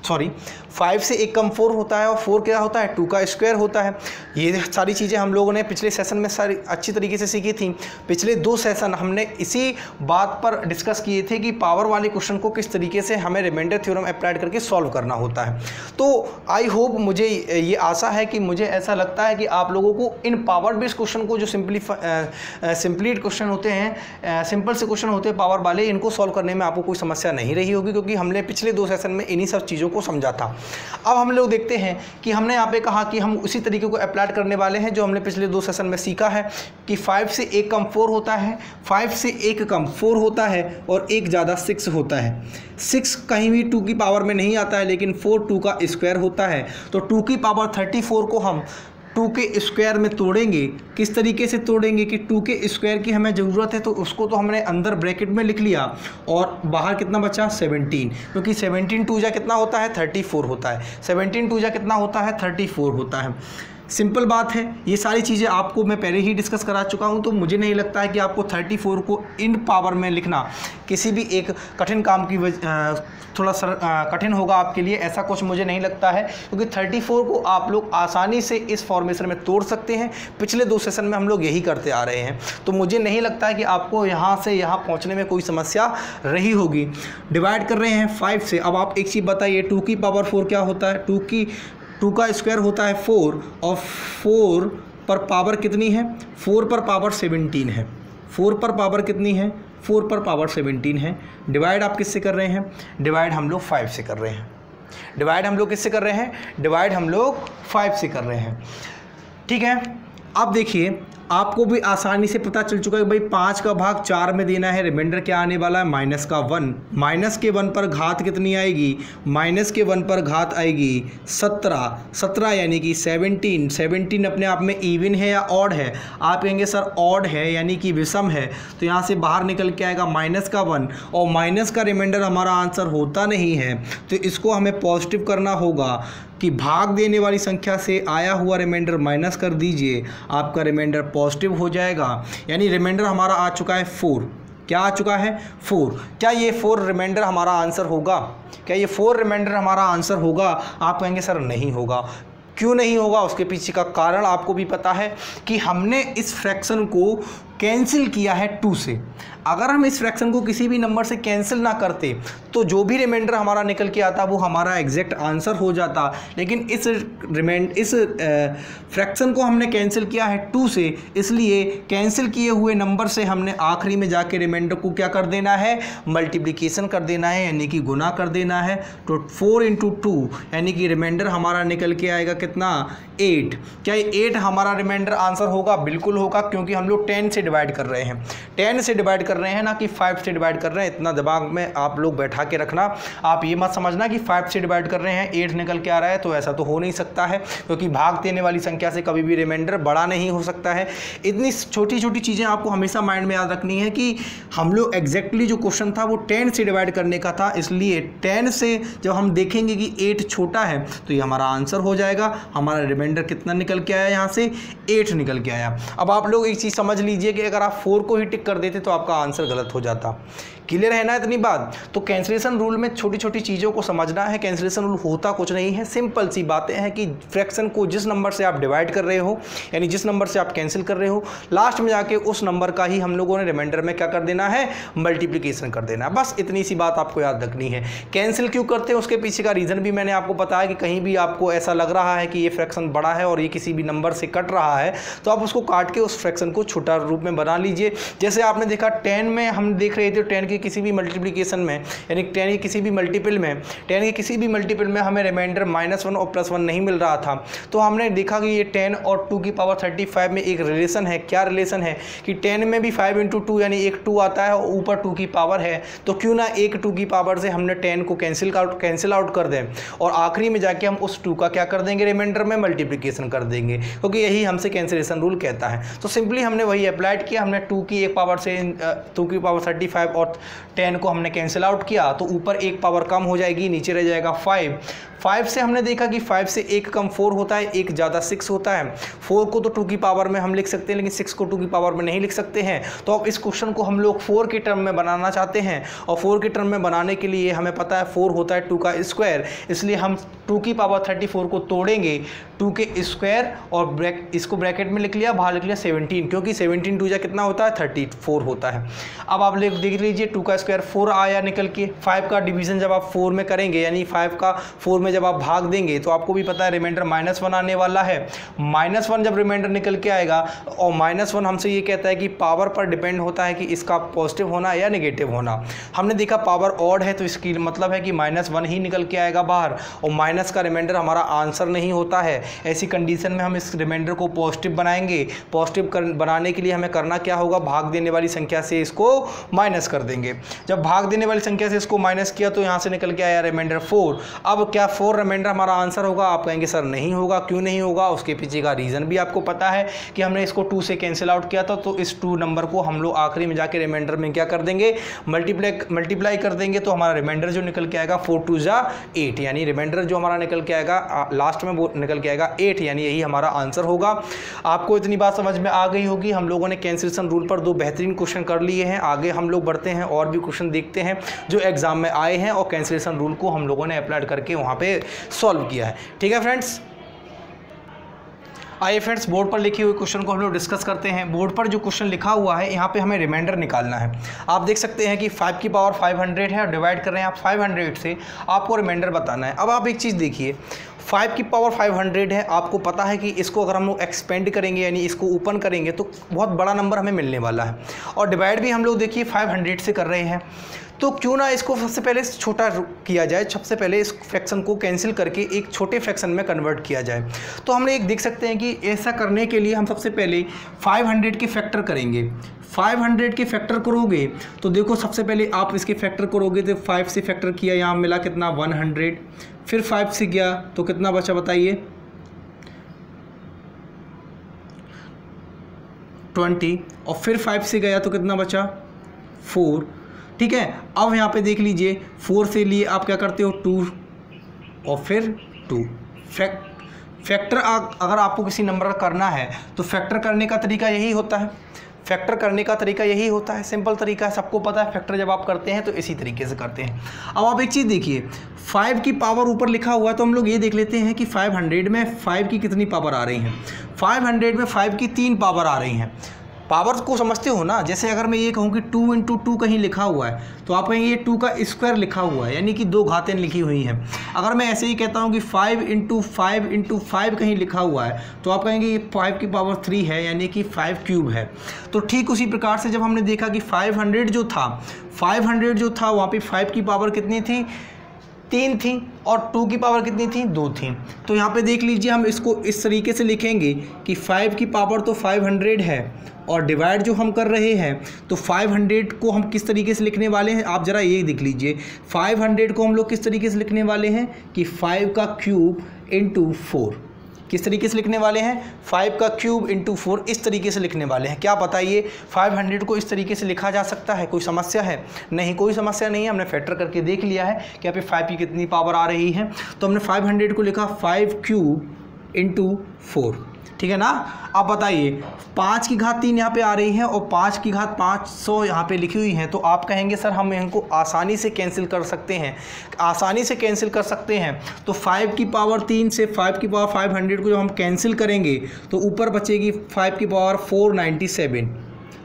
सॉरी 5 से 1 कम 4 होता है और 4 क्या होता है, 2 का स्क्वायर होता है। ये सारी चीज़ें हम लोगों ने पिछले सेशन में सारी अच्छी तरीके से सीखी थी। पिछले 2 सेशन हमने इसी बात पर डिस्कस किए थे कि पावर वाले क्वेश्चन को किस तरीके से हमें रिमाइंडर थ्योरम अप्लाइड करके सॉल्व करना होता है। तो आई होप, मुझे ये आशा है कि, मुझे ऐसा लगता है कि आप लोगों को इन पावर बेस्ड क्वेश्चन को, जो सिंपलीड क्वेश्चन होते हैं, सिंपल से क्वेश्चन होते हैं पावर वाले, इनको सॉल्व करने में आपको कोई समस्या नहीं रही होगी, क्योंकि हमने पिछले 2 सेशन में इन्हीं सब चीज़ों को समझा था। अब हम लोग देखते हैं कि हमने यहाँ पे कहा कि हम उसी तरीके को अप्लाई करने वाले हैं जो हमने पिछले 2 सेशन में सीखा है कि 5 से 1 कम 4 होता है, 5 से 1 कम 4 होता है और 1 ज़्यादा 6 होता है। 6 कहीं भी 2 की पावर में नहीं आता है, लेकिन 4 2 का स्क्वायर होता है। तो 2 की पावर 34 को हम 2 के स्क्वायर में तोड़ेंगे। किस तरीके से तोड़ेंगे कि 2 के स्क्वायर की हमें ज़रूरत है, तो उसको तो हमने अंदर ब्रैकेट में लिख लिया और बाहर कितना बचा 17, क्योंकि 17 2 जा कितना होता है 34 होता है, 17 2 जा कितना होता है 34 होता है। सिंपल बात है, ये सारी चीज़ें आपको मैं पहले ही डिस्कस करा चुका हूँ, तो मुझे नहीं लगता है कि आपको 34 को इन पावर में लिखना किसी भी एक कठिन काम की थोड़ा कठिन होगा आपके लिए, ऐसा कुछ मुझे नहीं लगता है, क्योंकि 34 को आप लोग आसानी से इस फॉर्मेशन में तोड़ सकते हैं। पिछले 2 सेशन में हम लोग यही करते आ रहे हैं, तो मुझे नहीं लगता है कि आपको यहाँ से यहाँ पहुँचने में कोई समस्या रही होगी। डिवाइड कर रहे हैं 5 से। अब आप एक चीज़ बताइए, 2 की पावर 4 क्या होता है, 2 का स्क्वायर होता है 4 और 4 पर पावर कितनी है, 4 पर पावर 17 है। 4 पर पावर कितनी है, 4 पर पावर 17 है। डिवाइड आप किससे कर रहे हैं, डिवाइड हम लोग 5 से कर रहे हैं। डिवाइड हम लोग किससे कर रहे हैं, डिवाइड हम लोग 5 से कर रहे हैं, ठीक है। अब देखिए, आपको भी आसानी से पता चल चुका है कि भाई 5 का भाग 4 में देना है, रिमाइंडर क्या आने वाला है -1। माइनस के 1 पर घात कितनी आएगी, माइनस के 1 पर घात आएगी 17 यानी कि 17 अपने आप में इवन है या ऑड है। आप कहेंगे सर ऑड है यानी कि विषम है, तो यहाँ से बाहर निकल के आएगा -1 और माइनस का रिमाइंडर हमारा आंसर होता नहीं है, तो इसको हमें पॉजिटिव करना होगा कि भाग देने वाली संख्या से आया हुआ रिमाइंडर माइनस कर दीजिए, आपका रिमाइंडर पॉजिटिव हो जाएगा। यानी रिमाइंडर हमारा आ चुका है 4। क्या आ चुका है 4। क्या ये 4 रिमाइंडर हमारा आंसर होगा, क्या ये 4 रिमाइंडर हमारा आंसर होगा? आप कहेंगे सर नहीं होगा। क्यों नहीं होगा उसके पीछे का कारण आपको भी पता है कि हमने इस फ्रैक्शन को कैंसिल किया है 2 से। अगर हम इस फ्रैक्शन को किसी भी नंबर से कैंसिल ना करते तो जो भी रिमाइंडर हमारा निकल के आता वो हमारा एग्जैक्ट आंसर हो जाता, लेकिन इस फ्रैक्शन को हमने कैंसिल किया है 2 से, इसलिए कैंसिल किए हुए नंबर से हमने आखिरी में जाके रिमाइंडर को क्या कर देना है, मल्टीप्लिकेशन कर देना है, यानी कि गुना कर देना है। तो 4 × 2 यानी कि रिमाइंडर हमारा निकल के आएगा कितना, 8। क्या ये 8 हमारा रिमाइंडर आंसर होगा? बिल्कुल होगा, क्योंकि हम लोग 10 से डिवाइड कर रहे हैं, 10 से डिवाइड कर रहे हैं ना कि 5 से डिवाइड कर रहे हैं। इतना दिमाग में आप लोग बैठा के रखना, आप ये मत समझना कि 5 से डिवाइड कर रहे हैं 8 निकल के आ रहा है, तो ऐसा तो हो नहीं सकता है, क्योंकि भाग देने वाली संख्या से कभी भी रिमाइंडर बड़ा नहीं हो सकता है। इतनी छोटी छोटी चीज़ें आपको हमेशा माइंड में याद रखनी है कि हम लोग एग्जैक्टली जो क्वेश्चन था वो 10 से डिवाइड करने का था, इसलिए 10 से जब हम देखेंगे कि 8 छोटा है तो ये हमारा आंसर हो जाएगा। हमारा रिमाइंडर कितना निकल के आया, यहाँ से 8 निकल के आया। अब आप लोग एक चीज़ समझ लीजिए कि अगर आप 4 को ही टिक कर देते तो आपका आंसर गलत हो जाता। क्लियर है ना इतनी बात? तो कैंसिलेशन रूल में छोटी छोटी चीज़ों को समझना है। कैंसिलेशन रूल होता कुछ नहीं है, सिंपल सी बातें हैं कि फ्रैक्शन को जिस नंबर से आप डिवाइड कर रहे हो, यानी जिस नंबर से आप कैंसिल कर रहे हो, लास्ट में जाके उस नंबर का ही हम लोगों ने रिमाइंडर में क्या कर देना है, मल्टीप्लिकेशन कर देना है। बस इतनी सी बात आपको याद रखनी है। कैंसिल क्यों करते हैं उसके पीछे का रीज़न भी मैंने आपको बताया कि कहीं भी आपको ऐसा लग रहा है कि ये फ्रैक्शन बड़ा है और ये किसी भी नंबर से कट रहा है, तो आप उसको काट के उस फ्रैक्शन को छोटा रूप में बना लीजिए। जैसे आपने देखा 10 में हम देख रहे थे, 10 की किसी भी मल्टीप्लिकेशन में, यानी 10 की किसी भी मल्टीपल में, 10 के किसी भी मल्टीपल में हमें रिमाइंडर -1 और +1 नहीं मिल रहा था, तो हमने देखा कि ये 10 और 2 की पावर 35 में एक रिलेशन है। क्या रिलेशन है कि 10 में भी 5 × 2 यानी एक 2 आता है और ऊपर 2 की पावर है, तो क्यों ना एक 2 की पावर से हमने 10 को कैंसिल आउट कर दें और आखिरी में जाके हम उस 2 का क्या कर देंगे, रिमाइंडर में मल्टीप्लिकेशन कर देंगे, क्योंकि यही हमसे कैंसिलेशन रूल कहता है। तो सिंपली हमने वही अप्लाइड किया, हमने 2 की एक पावर से 2 की पावर 35 और 10 को हमने कैंसिल आउट किया, तो ऊपर एक पावर कम हो जाएगी, नीचे रह जाएगा 5 से हमने देखा कि 5 से एक कम 4 होता है, एक ज़्यादा 6 होता है। 4 को तो 2 की पावर में हम लिख सकते हैं, लेकिन 6 को 2 की पावर में नहीं लिख सकते हैं। तो अब इस क्वेश्चन को हम लोग 4 के टर्म में बनाना चाहते हैं, और 4 के टर्म में बनाने के लिए हमें पता है 4 होता है 2 का स्क्वायर, इसलिए हम 2 की पावर 34 को तोड़ेंगे 2 के स्क्वायर और इसको ब्रैकेट में लिख लिया, बाहर लिख लिया 17, क्योंकि 17 2 कितना होता है, 34 होता है। अब आप देख लीजिए 2 का स्क्वायर 4 आया निकल के। 5 का डिवीजन जब आप 4 में करेंगे, यानी 5 का 4 में जब आप भाग देंगे, तो आपको भी पता है रिमाइंडर -1 आने वाला है। -1 जब रिमाइंडर निकल के आएगा, और -1 हमसे ये कहता है कि पावर पर डिपेंड होता है कि इसका पॉजिटिव होना या नेगेटिव होना। हमने देखा पावर ऑड है, तो इसकी मतलब है कि -1 ही निकल के आएगा बाहर, और माइनस का रिमाइंडर हमारा आंसर नहीं होता है। ऐसी कंडीशन में हम इस रिमाइंडर को पॉजिटिव बनाएंगे। पॉजिटिव बनाने के लिए हमें करना क्या होगा, भाग देने वाली संख्या से इसको माइनस कर देंगे। जब भाग देने वाली संख्या से इसको माइनस किया तो यहाँ से निकल के आया रिमाइंडर 4। अब क्या 4 रिमाइंडर हमारा आंसर होगा? आप कहेंगे सर नहीं होगा, क्यों नहीं होगा? उसके पीछे का रीज़न भी आपको पता है कि हमने इसको 2 से कैंसिल आउट किया था, तो इस 2 नंबर को हम लोग आखिरी में जाके रिमाइंडर में क्या कर देंगे, मल्टीप्लाई कर देंगे। तो हमारा रिमाइंडर जो निकल के आएगा 4 2 8, यानी रिमाइंडर जो हमारा निकल के आएगा लास्ट में वो निकल के आएगा 8, यानी यही हमारा आंसर होगा। आपको इतनी बात समझ में आ गई होगी। हम लोगों ने कैंसिलेशन रूल पर 2 बेहतरीन क्वेश्चन कर लिए हैं। आगे हम लोग बढ़ते हैं और भी क्वेश्चन देखते हैं जो एग्जाम में आए हैं और कैंसिलेशन रूल को हम लोगों ने अप्लाई करके वहाँ पे सॉल्व किया है। ठीक है फ्रेंड्स, आइए फ्रेंड्स बोर्ड पर लिखे हुए क्वेश्चन को हम लोग डिस्कस करते हैं। बोर्ड पर जो क्वेश्चन लिखा हुआ है, यहाँ पे हमें रिमाइंडर निकालना है। आप देख सकते हैं कि 5 की पावर 500 है और डिवाइड कर रहे हैं आप 500 से, आपको रिमाइंडर बताना है। अब आप एक चीज़ देखिए, 5 की पावर 500 है, आपको पता है कि इसको अगर हम लोग एक्सपेंड करेंगे, यानी इसको ओपन करेंगे, तो बहुत बड़ा नंबर हमें मिलने वाला है। और डिवाइड भी हम लोग देखिए 500 से कर रहे हैं, तो क्यों ना इसको सबसे पहले छोटा किया जाए, सबसे पहले इस फ्रैक्शन को कैंसिल करके एक छोटे फ्रैक्शन में कन्वर्ट किया जाए। तो हम एक देख सकते हैं कि ऐसा करने के लिए हम सबसे पहले 500 के फैक्टर करेंगे। 500 के फैक्टर करोगे तो देखो, सबसे पहले आप इसके फैक्टर करोगे तो 5 से फैक्टर किया, यहाँ मिला कितना 100, फिर 5 से गया तो कितना बचा बताइए 20, और फिर 5 से गया तो कितना बचा 4। ठीक है, अब यहाँ पे देख लीजिए 4 से लिए आप क्या करते हो 2 और फिर 2। फैक्टर अगर आपको किसी नंबर का करना है तो फैक्टर करने का तरीका यही होता है। फैक्टर करने का तरीका यही होता है, सिंपल तरीका है, सबको पता है फैक्टर जब आप करते हैं तो इसी तरीके से करते हैं। अब आप एक चीज़ देखिए, 5 की पावर ऊपर लिखा हुआ है तो हम लोग ये देख लेते हैं कि 500 में 5 की कितनी पावर आ रही हैं। 500 में 5 की 3 पावर आ रही हैं। पावर को समझते हो ना, जैसे अगर मैं ये कहूँ कि 2 × 2 कहीं लिखा हुआ है तो आप कहेंगे ये 2 का स्क्वायर लिखा हुआ है, यानी कि 2 घातें लिखी हुई हैं। अगर मैं ऐसे ही कहता हूँ कि 5 × 5 × 5 कहीं लिखा हुआ है तो आप कहेंगे ये 5 की पावर 3 है, यानी कि 5 क्यूब है। तो ठीक उसी प्रकार से जब हमने देखा कि 500 जो था वहाँ पे 5 की पावर कितनी थी, 3 थी, और 2 की पावर कितनी थी, 2 थी। तो यहाँ पे देख लीजिए, हम इसको इस तरीके से लिखेंगे कि 5 की पावर तो 500 है और डिवाइड जो हम कर रहे हैं तो 500 को हम किस तरीके से लिखने वाले हैं, आप ज़रा ये देख लीजिए। 500 को हम लोग किस तरीके से लिखने वाले हैं कि 5 का क्यूब × 4। किस तरीके से लिखने वाले हैं, 5 का क्यूब × 4, इस तरीके से लिखने वाले हैं। क्या बताइए, 500 को इस तरीके से लिखा जा सकता है? कोई समस्या है? नहीं, कोई समस्या नहीं है। हमने फैक्टर करके देख लिया है कि यहाँ पे 5 की कितनी पावर आ रही है। तो हमने 500 को लिखा 5 क्यूब × 4, ठीक है ना। अब बताइए, 5 की घात 3 यहाँ पे आ रही है और 5 की घात 500 यहाँ पे लिखी हुई है। तो आप कहेंगे सर हम इनको आसानी से कैंसिल कर सकते हैं, आसानी से कैंसिल कर सकते हैं। तो 5 की पावर 3 से 5 की पावर 500 को जब हम कैंसिल करेंगे तो ऊपर बचेगी 5 की पावर 497।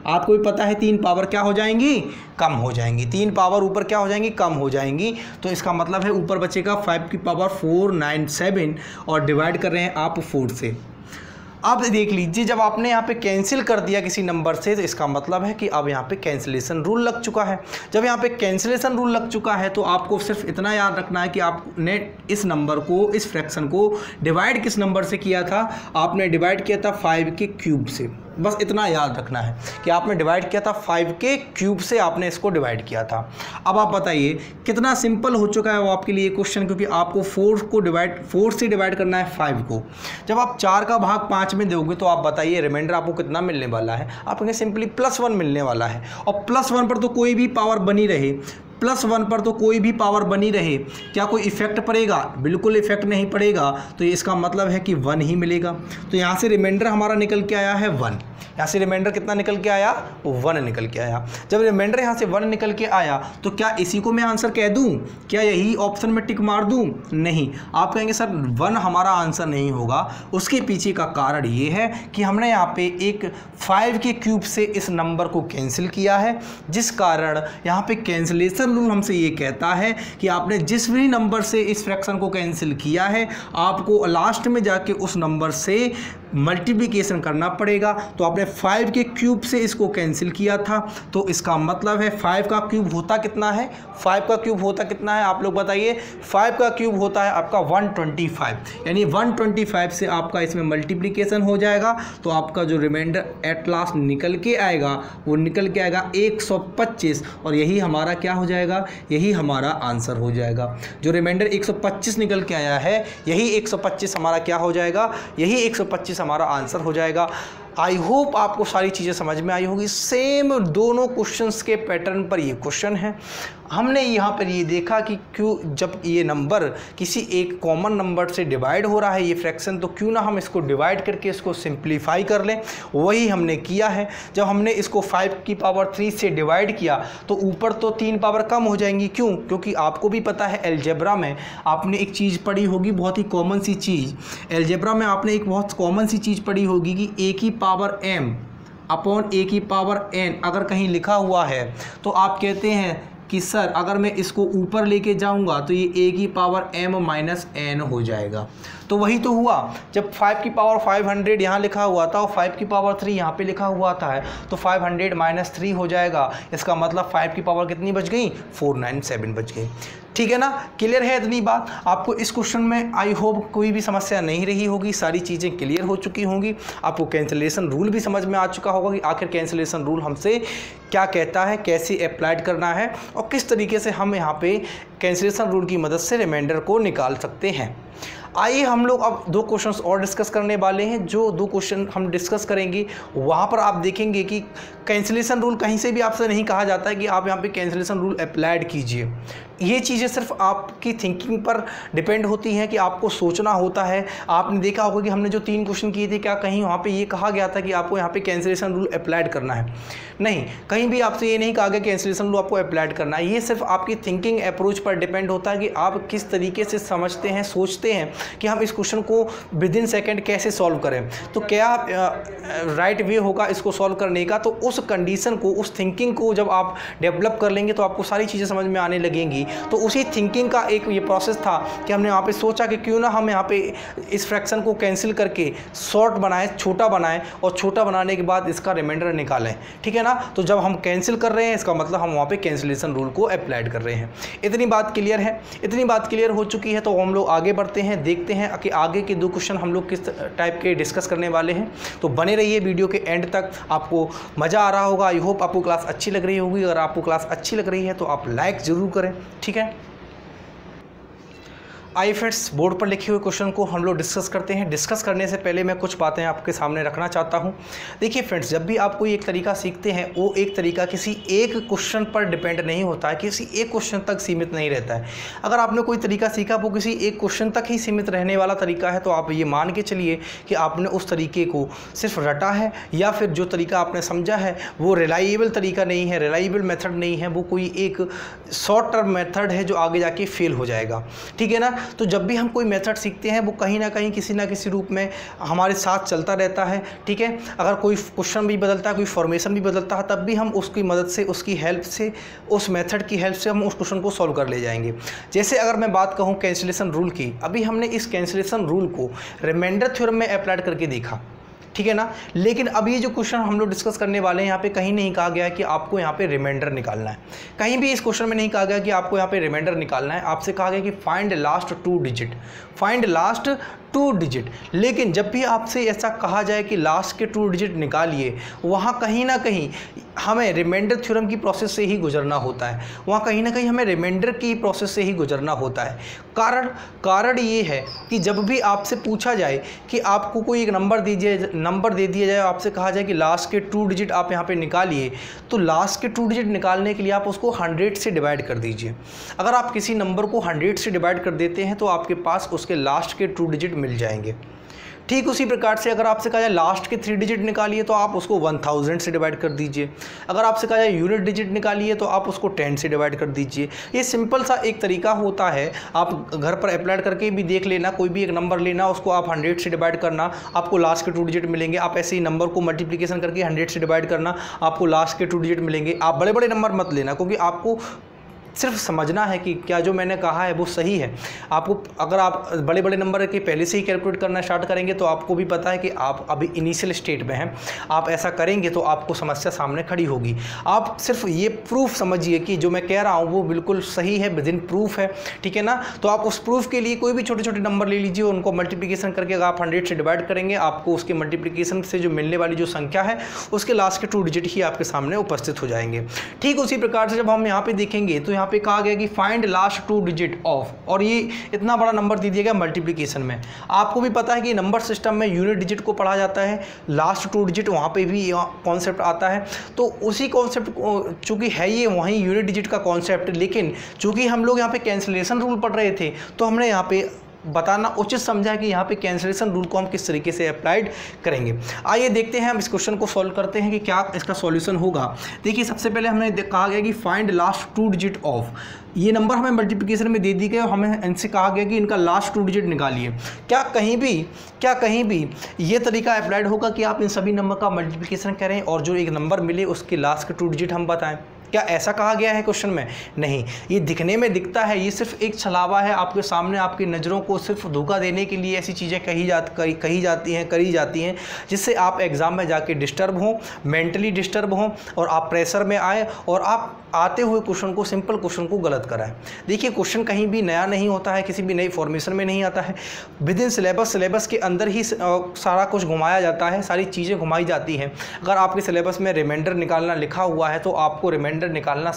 आपको भी पता है 3 पावर क्या हो जाएंगी, कम हो जाएंगी। 3 पावर ऊपर क्या हो जाएंगी, कम हो जाएंगी। तो इसका मतलब है ऊपर बचेगा 5 की पावर 497 और डिवाइड कर रहे हैं आप 4 से। अब देख लीजिए, जब आपने यहाँ पे कैंसिल कर दिया किसी नंबर से तो इसका मतलब है कि अब यहाँ पे कैंसिलेशन रूल लग चुका है। जब यहाँ पे कैंसिलेशन रूल लग चुका है तो आपको सिर्फ इतना याद रखना है कि आपने इस नंबर को, इस फ्रैक्शन को डिवाइड किस नंबर से किया था, आपने डिवाइड किया था 5 के क्यूब से। बस इतना याद रखना है कि आपने डिवाइड किया था 5 के क्यूब से, आपने इसको डिवाइड किया था। अब आप बताइए कितना सिंपल हो चुका है वो आपके लिए क्वेश्चन, क्योंकि आपको 4 से डिवाइड करना है 5 को। जब आप 4 का भाग 5 में दोगे तो आप बताइए रिमाइंडर आपको कितना मिलने वाला है, आपको सिंपली +1 मिलने वाला है। और +1 पर तो कोई भी पावर बनी रहे, +1 पर तो कोई भी पावर बनी रहे, क्या कोई इफेक्ट पड़ेगा? बिल्कुल इफेक्ट नहीं पड़ेगा। तो इसका मतलब है कि 1 ही मिलेगा। तो यहाँ से रिमाइंडर हमारा निकल के आया है 1। यहाँ से रिमाइंडर कितना निकल के आया, 1 निकल के आया। जब रिमाइंडर यहाँ से 1 निकल के आया तो क्या इसी को मैं आंसर कह दूँ, क्या यही ऑप्शन में टिक मार दूँ? नहीं, आप कहेंगे सर 1 हमारा आंसर नहीं होगा। उसके पीछे का कारण ये है कि हमने यहाँ पे एक 5 के क्यूब से इस नंबर को कैंसिल किया है, जिस कारण यहाँ पे कैंसिलेशन रूल हमसे ये कहता है कि आपने जिस भी नंबर से इस फ्रैक्शन को कैंसिल किया है आपको लास्ट में जाके उस नंबर से मल्टीप्लिकेशन करना पड़ेगा। तो आपने 5 के क्यूब से इसको कैंसिल किया था, तो इसका मतलब है 5 का क्यूब होता कितना है, 5 का क्यूब होता कितना है आप लोग बताइए। 5 का क्यूब होता है आपका 125, यानी 125 से आपका इसमें मल्टीप्लिकेशन हो जाएगा। तो आपका जो रिमाइंडर एट लास्ट निकल के आएगा वो निकल के आएगा 125, और यही हमारा क्या हो जाएगा, यही हमारा आंसर हो जाएगा। जो रिमाइंडर 125 निकल के आया है यही 125 हमारा क्या हो जाएगा, यही 125 हमारा आंसर हो जाएगा। आई होप आपको सारी चीज़ें समझ में आई होगी। सेम दोनों क्वेश्चंस के पैटर्न पर ये क्वेश्चन है। हमने यहाँ पर ये देखा कि क्यों जब ये नंबर किसी एक कॉमन नंबर से डिवाइड हो रहा है ये फ्रैक्शन, तो क्यों ना हम इसको डिवाइड करके इसको सिंप्लीफाई कर लें। वही हमने किया है। जब हमने इसको 5 की पावर 3 से डिवाइड किया तो ऊपर तो 3 पावर कम हो जाएंगी। क्यों? क्योंकि आपको भी पता है अलजेब्रा में आपने एक चीज़ पढ़ी होगी, बहुत ही कॉमन सी चीज़। अलजेब्रा में आपने एक बहुत कॉमन सी चीज़ पढ़ी होगी कि a की पावर m अपॉन a की पावर n अगर कहीं लिखा हुआ है तो आप कहते हैं कि सर अगर मैं इसको ऊपर लेके जाऊंगा तो ये a की पावर m माइनस n हो जाएगा। तो वही तो हुआ, जब 5 की पावर 500 यहाँ लिखा हुआ था और 5 की पावर 3 यहाँ पे लिखा हुआ था तो 500 माइनस 3 हो जाएगा। इसका मतलब 5 की पावर कितनी बच गई, 497 बच गई। ठीक है ना, क्लियर है इतनी बात। आपको इस क्वेश्चन में आई होप कोई भी समस्या नहीं रही होगी, सारी चीज़ें क्लियर हो चुकी होंगी। आपको कैंसिलेशन रूल भी समझ में आ चुका होगा कि आखिर कैंसिलेशन रूल हमसे क्या कहता है, कैसे अप्लाइड करना है और किस तरीके से हम यहाँ पे कैंसिलेशन रूल की मदद से रिमाइंडर को निकाल सकते हैं। आइए हम लोग अब 2 क्वेश्चंस और डिस्कस करने वाले हैं। जो 2 क्वेश्चन हम डिस्कस करेंगे वहाँ पर आप देखेंगे कि कैंसिलेशन रूल कहीं से भी आपसे नहीं कहा जाता है कि आप यहाँ पे कैंसिलेशन रूल अप्लाइड कीजिए। ये चीज़ें सिर्फ आपकी थिंकिंग पर डिपेंड होती हैं कि आपको सोचना होता है। आपने देखा होगा कि हमने जो 3 क्वेश्चन किए थे, क्या कहीं वहाँ पे ये कहा गया था कि आपको यहाँ पे कैंसिलेशन रूल अप्लाइड करना है? नहीं, कहीं भी आपसे ये नहीं कहा गया कैंसिलेशन रूल आपको अप्लाइड करना है। ये सिर्फ आपकी थिंकिंग अप्रोच पर डिपेंड होता है कि आप किस तरीके से समझते हैं, सोचते हैं कि हम इस क्वेश्चन को विद इन सेकेंड कैसे सॉल्व करें। तो क्या राइट वे होगा इसको सॉल्व करने का, तो उस कंडीशन को, उस थिंकिंग को जब आप डेवलप कर लेंगे तो आपको सारी चीज़ें समझ में आने लगेंगी। तो उसी थिंकिंग का एक ये प्रोसेस था कि हमने यहाँ पे सोचा कि क्यों ना हम यहाँ पे इस फ्रैक्शन को कैंसिल करके शॉर्ट बनाएं, छोटा बनाएं, और छोटा बनाने के बाद इसका रिमाइंडर निकालें। ठीक है ना। तो जब हम कैंसिल कर रहे हैं इसका मतलब हम वहाँ पे कैंसिलेशन रूल को अप्लाइड कर रहे हैं। इतनी बात क्लियर है? इतनी बात क्लियर हो चुकी है तो हम लोग आगे बढ़ते हैं, देखते हैं कि आगे के 2 क्वेश्चन हम लोग किस टाइप के डिस्कस करने वाले हैं। तो बने रहिए वीडियो के एंड तक, आपको मज़ा आ रहा होगा। आई होप आपको क्लास अच्छी लग रही होगी। अगर आपको क्लास अच्छी लग रही है तो आप लाइक ज़रूर करें। ठीक है। आइए फ्रेंड्स, बोर्ड पर लिखे हुए क्वेश्चन को हम लोग डिस्कस करते हैं। डिस्कस करने से पहले मैं कुछ बातें आपके सामने रखना चाहता हूं। देखिए फ्रेंड्स, जब भी आप कोई एक तरीका सीखते हैं वो एक तरीका किसी एक क्वेश्चन पर डिपेंड नहीं होता है, किसी एक क्वेश्चन तक सीमित नहीं रहता है। अगर आपने कोई तरीका सीखा वो किसी एक क्वेश्चन तक ही सीमित रहने वाला तरीका है तो आप ये मान के चलिए कि आपने उस तरीके को सिर्फ रटा है, या फिर जो तरीका आपने समझा है वो रिलायबल तरीका नहीं है, रिलायबल मेथड नहीं है, वो कोई एक शॉर्ट टर्म मेथड है जो आगे जाके फेल हो जाएगा। ठीक है ना। तो जब भी हम कोई मेथड सीखते हैं वो कहीं ना कहीं किसी ना किसी रूप में हमारे साथ चलता रहता है। ठीक है। अगर कोई क्वेश्चन भी बदलता है, कोई फॉर्मेशन भी बदलता है, तब भी हम उसकी मदद से, उसकी हेल्प से, उस मेथड की हेल्प से हम उस क्वेश्चन को सॉल्व कर ले जाएंगे। जैसे अगर मैं बात कहूँ कैंसिलेशन रूल की, अभी हमने इस कैंसिलेशन रूल को रिमाइंडर थ्योरम में अप्लाई करके देखा। ठीक है ना। लेकिन अब ये जो क्वेश्चन हम लोग डिस्कस करने वाले हैं, यहाँ पे कहीं नहीं कहा गया है कि आपको यहाँ पे रिमाइंडर निकालना है। कहीं भी इस क्वेश्चन में नहीं कहा गया कि आपको यहाँ पे रिमाइंडर निकालना है। आपसे कहा गया कि find last 2 digit, find last 2 digit. लेकिन जब भी आपसे ऐसा कहा जाए कि लास्ट के 2 डिजिट निकालिए, वहाँ कहीं ना कहीं हमें रिमाइंडर थ्योरम की प्रोसेस से ही गुजरना होता है। वहाँ कहीं ना कहीं हमें रिमाइंडर की प्रोसेस से ही गुजरना होता है। कारण ये है कि जब भी आपसे पूछा जाए कि आपको कोई एक नंबर दे दिया जाए, आपसे कहा जाए कि लास्ट के 2 डिजिट आप यहाँ पे निकालिए, तो लास्ट के 2 डिजिट निकालने के लिए आप उसको 100 से डिवाइड कर दीजिए। अगर आप किसी नंबर को 100 से डिवाइड कर देते हैं तो आपके पास उसके लास्ट के 2 डिजिट मिल जाएंगे। ठीक उसी प्रकार से अगर आपसे कहा जाए लास्ट के 3 डिजिट निकालिए तो आप उसको 1000 से डिवाइड कर दीजिए। अगर आपसे कहा जाए यूनिट डिजिट निकालिए तो आप उसको 10 से डिवाइड कर दीजिए। ये सिंपल सा एक तरीका होता है, आप घर पर अप्लाई करके भी देख लेना। कोई भी एक नंबर लेना, उसको आप 100 से डिवाइड करना, आपको लास्ट के 2 डिजिट मिलेंगे। आप ऐसे ही नंबर को मल्टीप्लिकेशन करके 100 से डिवाइड करना, आपको लास्ट के 2 डिजिट मिलेंगे। आप बड़े बड़े नंबर मत लेना, क्योंकि आपको सिर्फ समझना है कि क्या जो मैंने कहा है वो सही है। आपको अगर आप बड़े बड़े नंबर के पहले से ही कैलकुलेट करना स्टार्ट करेंगे तो आपको भी पता है कि आप अभी इनिशियल स्टेट में हैं। आप ऐसा करेंगे तो आपको समस्या सामने खड़ी होगी। आप सिर्फ ये प्रूफ समझिए कि जो मैं कह रहा हूँ वो बिल्कुल सही है, विद इन प्रूफ है। ठीक है ना। तो आप उस प्रूफ के लिए कोई भी छोटे छोटे नंबर ले लीजिए, उनको मल्टीप्लिकेशन करके अगर आप 100 से डिवाइड करेंगे, आपको उसके मल्टीप्लिकेशन से जो मिलने वाली जो संख्या है उसके लास्ट के 2 डिजिट ही आपके सामने उपस्थित हो जाएंगे। ठीक उसी प्रकार से जब हम यहाँ पे देखेंगे तो यहाँ पे कहा गया कि फाइंड लास्ट 2 डिजिट ऑफ, और ये इतना बड़ा नंबर दे दिया गया मल्टीप्लिकेशन में। आपको भी पता है कि नंबर सिस्टम में यूनिट डिजिट को पढ़ा जाता है, लास्ट 2 डिजिट वहाँ पे भी कॉन्सेप्ट आता है। तो उसी कॉन्सेप्ट चूँकि है ये वहीं यूनिट डिजिट का कॉन्सेप्ट, लेकिन चूँकि हम लोग यहाँ पे कैंसिलेशन रूल पढ़ रहे थे तो हमने यहाँ पे बताना उचित समझा कि यहाँ पे कैंसिलेशन रूल को हम किस तरीके से अप्लाइड करेंगे। आइए देखते हैं, हम इस क्वेश्चन को सॉल्व करते हैं कि क्या इसका सॉल्यूशन होगा। देखिए सबसे पहले हमने कहा गया कि फाइंड लास्ट 2 डिजिट ऑफ, ये नंबर हमें मल्टीप्लिकेशन में दे दी गए और हमें इनसे कहा गया कि इनका लास्ट 2 डिजिट निकालिए। क्या कहीं भी ये तरीका अप्लाइड होगा कि आप इन सभी नंबर का मल्टीप्लिकेशन करें और जो एक नंबर मिले उसके लास्ट के 2 डिजिट हम बताएं? क्या ऐसा कहा गया है क्वेश्चन में? नहीं, ये दिखने में दिखता है, ये सिर्फ एक छलावा है आपके सामने, आपकी नज़रों को सिर्फ धोखा देने के लिए ऐसी चीज़ें करी जाती हैं जिससे आप एग्ज़ाम में जाके डिस्टर्ब हों, मेंटली डिस्टर्ब हों और आप प्रेशर में आए और आप आते हुए क्वेश्चन को, सिंपल क्वेश्चन को गलत कराएं। देखिए क्वेश्चन कहीं भी नया नहीं होता है, किसी भी नई फॉर्मेशन में नहीं आता है। विद इन सिलेबस के अंदर ही सारा कुछ घुमाया जाता है, सारी चीज़ें घुमाई जाती हैं। अगर आपके सिलेबस में रिमाइंडर निकालना लिखा हुआ है तो आपको रिमाइंडर रिमाइंडर निकालना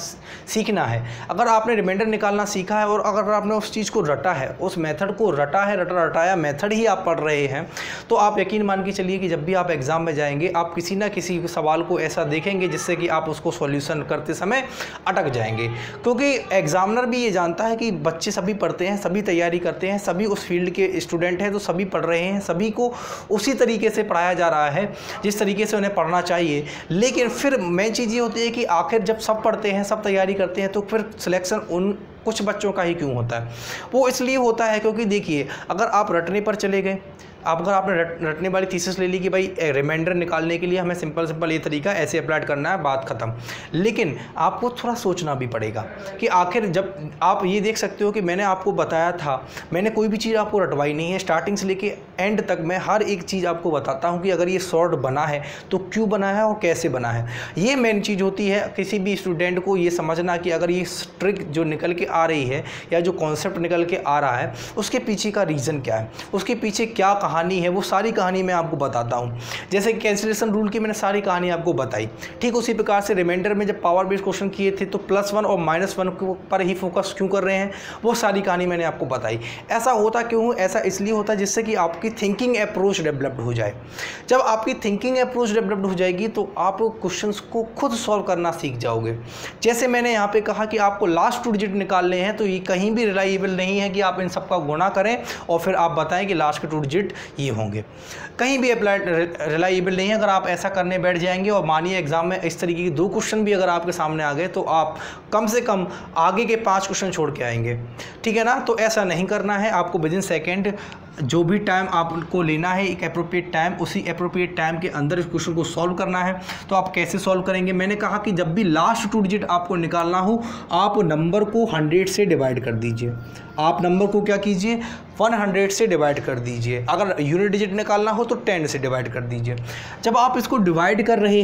सीखना है। अगर आपने रिमाइंडर निकालना सीखा है और अगर आपने उस चीज़ को रटा है, उस मेथड को रटा है, रटाया मेथड ही आप पढ़ रहे हैं, तो आप यकीन मान के चलिए कि जब भी आप एग्ज़ाम में जाएंगे आप किसी ना किसी सवाल को ऐसा देखेंगे जिससे कि आप उसको सॉल्यूशन करते समय अटक जाएंगे। क्योंकि एग्जामिनर भी ये जानता है कि बच्चे सभी पढ़ते हैं, सभी तैयारी करते हैं, सभी उस फील्ड के स्टूडेंट हैं, तो सभी पढ़ रहे हैं, सभी को उसी तरीके से पढ़ाया जा रहा है जिस तरीके से उन्हें पढ़ना चाहिए। लेकिन फिर मेन चीज़ ये होती है कि आखिर जब सब पढ़ते हैं, सब तैयारी करते हैं, तो फिर सिलेक्शन उन कुछ बच्चों का ही क्यों होता है? वो इसलिए होता है क्योंकि देखिए, अगर आप रटने पर चले गए, अगर आपने रटने वाली थीसिस ले ली कि भाई रिमाइंडर निकालने के लिए हमें सिंपल ये तरीका ऐसे अप्लाई करना है, बात ख़त्म। लेकिन आपको थोड़ा सोचना भी पड़ेगा कि आखिर जब आप ये देख सकते हो कि मैंने आपको बताया था, मैंने कोई भी चीज़ आपको रटवाई नहीं है, स्टार्टिंग से लेके एंड तक मैं हर एक चीज़ आपको बताता हूँ कि अगर ये शॉर्ट बना है तो क्यों बना है और कैसे बना है। ये मेन चीज़ होती है किसी भी स्टूडेंट को ये समझना कि अगर ये ट्रिक जो निकल के आ रही है या जो कॉन्सेप्ट निकल के आ रहा है उसके पीछे का रीज़न क्या है, उसके पीछे क्या कहानी है, वो सारी कहानी मैं आपको बताता हूँ। जैसे कैंसिलेशन रूल की मैंने सारी कहानी आपको बताई, ठीक उसी प्रकार से रिमाइंडर में जब पावर बेस्ड क्वेश्चन किए थे तो +1 और -1 पर ही फोकस क्यों कर रहे हैं, वो सारी कहानी मैंने आपको बताई। ऐसा होता क्यों? ऐसा इसलिए होता है जिससे कि आपकी थिंकिंग अप्रोच डेवलप्ड हो जाए। जब आपकी थिंकिंग अप्रोच डेवलप्ड हो जाएगी तो आप क्वेश्चंस को खुद सॉल्व करना सीख जाओगे। जैसे मैंने यहाँ पे कहा कि आपको लास्ट 2 डिजिट निकालने हैं, तो ये कहीं भी रिलायबल नहीं है कि आप इन सबका गुणा करें और फिर आप बताएं कि लास्ट के 2 डिजिट ये होंगे, कहीं भी रिलायबल नहीं है। अगर आप ऐसा करने बैठ जाएंगे और मानिए एग्जाम में इस तरीके के 2 क्वेश्चन भी अगर आपके सामने आ गए तो आप कम से कम आगे के 5 क्वेश्चन छोड़ के आएंगे, ठीक है ना। तो ऐसा नहीं करना है, आपको विदिन सेकेंड जो भी टाइम आपको लेना है, एक अप्रोप्रिएट टाइम, उसी अप्रोप्रिएट टाइम के अंदर इस क्वेश्चन को सॉल्व करना है। तो आप कैसे सॉल्व करेंगे? मैंने कहा कि जब भी लास्ट 2 डिजिट आपको निकालना हो, आप नंबर को 100 से डिवाइड कर दीजिए। आप नंबर को क्या कीजिए? 100 से डिवाइड कर दीजिए। अगर यूनिट डिजिट निकालना हो तो 10 से डिवाइड कर दीजिए। जब आप इसको डिवाइड कर रहे